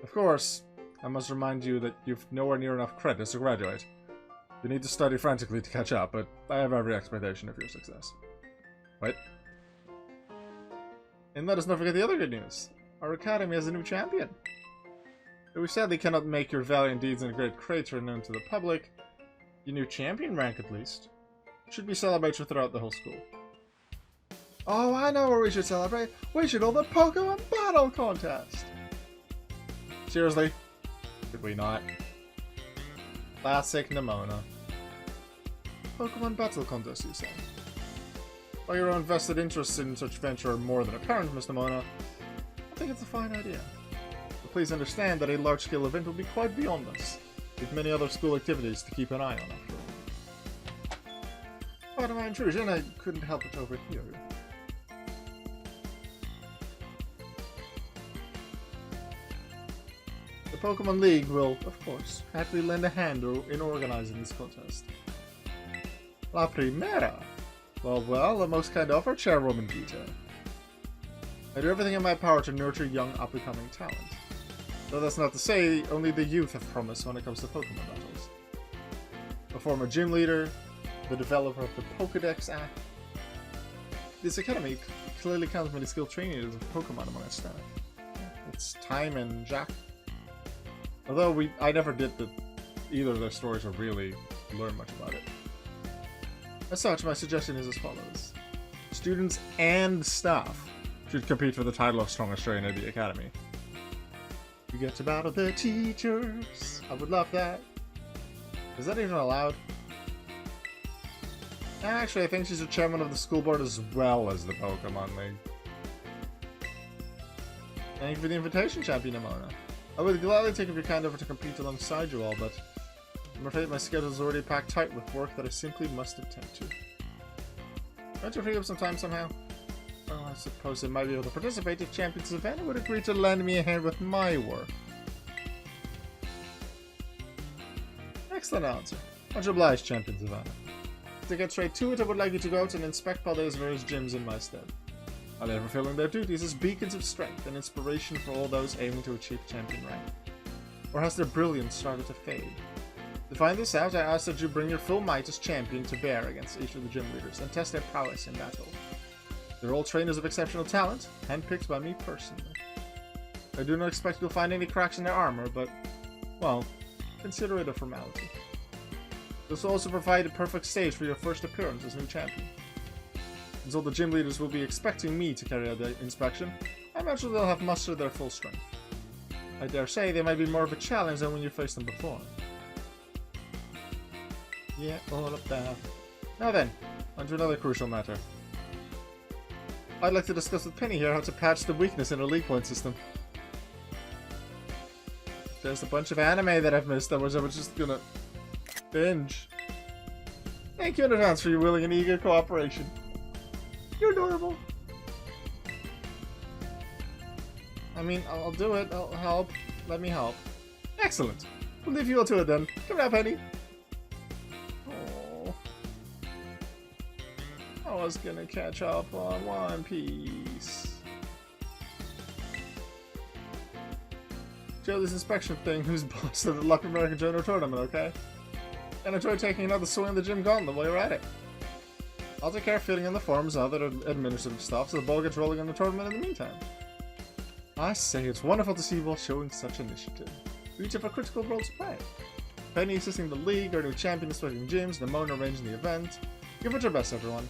Of course, I must remind you that you've nowhere near enough credits to graduate. You need to study frantically to catch up, but I have every expectation of your success. Right? And let us not forget the other good news. Our academy has a new champion. Though we sadly cannot make your valiant deeds in the Great Crater known to the public, your new champion rank, at least, should be celebrated throughout the whole school. Oh, I know where we should celebrate. We should hold the Pokemon Battle Contest! Seriously? Did we not? Classic Nimona. Pokemon Battle Contest, you say? While your own vested interests in such venture are more than apparent, Miss Nimona, I think it's a fine idea. But please understand that a large-scale event will be quite beyond us, with many other school activities to keep an eye on after all. Pardon my intrusion, I couldn't help but overhear you. The Pokemon League will, of course, happily lend a hand in organizing this contest. La Primera! Well, a most kind offer, Chairwoman Gita. I do everything in my power to nurture young up-and-coming talent. Though that's not to say only the youth have promise when it comes to Pokemon battles. A former gym leader, the developer of the Pokedex app. This academy clearly counts many skilled trainers of Pokemon among its staff. It's Time and Jack. Although I never did either of their stories or really learn much about it. As such, my suggestion is as follows. Students and staff should compete for the title of Strongest Trainer at the Academy. You get to battle the teachers. I would love that. Is that even allowed? Actually, I think she's the chairman of the school board as well as the Pokemon League. Thank you for the invitation, Champion Nimona. I would gladly take up your kind offer to compete alongside you all, but I'm afraid my schedule is already packed tight with work that I simply must attend to. Don't you free up some time somehow? Well, I suppose I might be able to participate if Champion Savannah would agree to lend me a hand with my work. Excellent answer. Much obliged, Champion Savannah. To get straight to it, I would like you to go out and inspect Paldea's various gyms in my stead. While they are fulfilling their duties as beacons of strength and inspiration for all those aiming to achieve champion rank. Or has their brilliance started to fade? To find this out, I ask that you bring your full might as champion to bear against each of the gym leaders and test their prowess in battle. They're all trainers of exceptional talent, handpicked by me personally. I do not expect you'll find any cracks in their armor, but, well, consider it a formality. This will also provide a perfect stage for your first appearance as new champion. As all the gym leaders will be expecting me to carry out the inspection, I imagine they'll have mustered their full strength. I dare say they might be more of a challenge than when you faced them before. Yeah, all of that. Now then, on to another crucial matter. I'd like to discuss with Penny here how to patch the weakness in her league point system. There's a bunch of anime that I've missed that I was just gonna binge. Thank you in advance for your willing and eager cooperation. You're adorable. I mean, I'll do it. I'll help. Let me help. Excellent. We'll leave you all to it then. Come now, Penny. Oh. I was gonna catch up on One Piece. Joe, this inspection thing, who's boss of the Lucky American Junior Tournament, okay? And enjoy taking another swing in the gym gauntlet while you're at it. I'll take care of filling in the forms and other administrative stuff so the ball gets rolling in the tournament in the meantime. I say, it's wonderful to see you all showing such initiative. We each have a critical role to play. Penny assisting the league, our new champion inspecting gyms, Nimona arranging the event. Give it your best, everyone.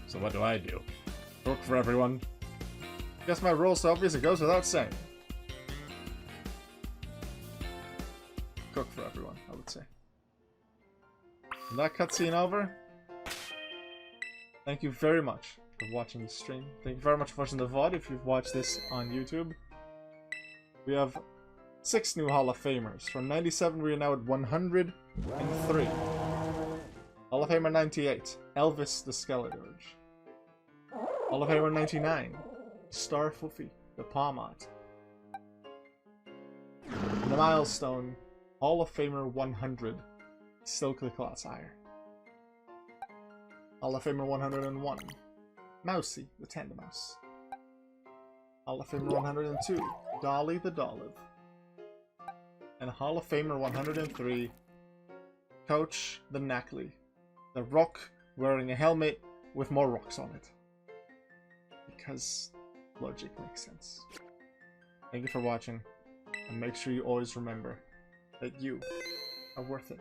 So what do I do? Work for everyone. Guess my role's so obvious it goes without saying. Cook for everyone, I would say. And that cutscene over. Thank you very much for watching the stream. Thank you very much for watching the VOD if you've watched this on YouTube. We have 6 new Hall of Famers. From 97 we are now at 103. Hall of Famer 98, Elvis the Skeletorge. Hall of Famer 99, Star Fuffy, the Palmot. The Milestone, Hall of Famer 100, Silky Clotsire. Hall of Famer 101, Mousy, the Tendermouse. Hall of Famer 102, Dolly the Dolive. And Hall of Famer 103, Coach the Knackley, the rock wearing a helmet with more rocks on it. Because logic makes sense. Thank you for watching, and make sure you always remember that you are worth it.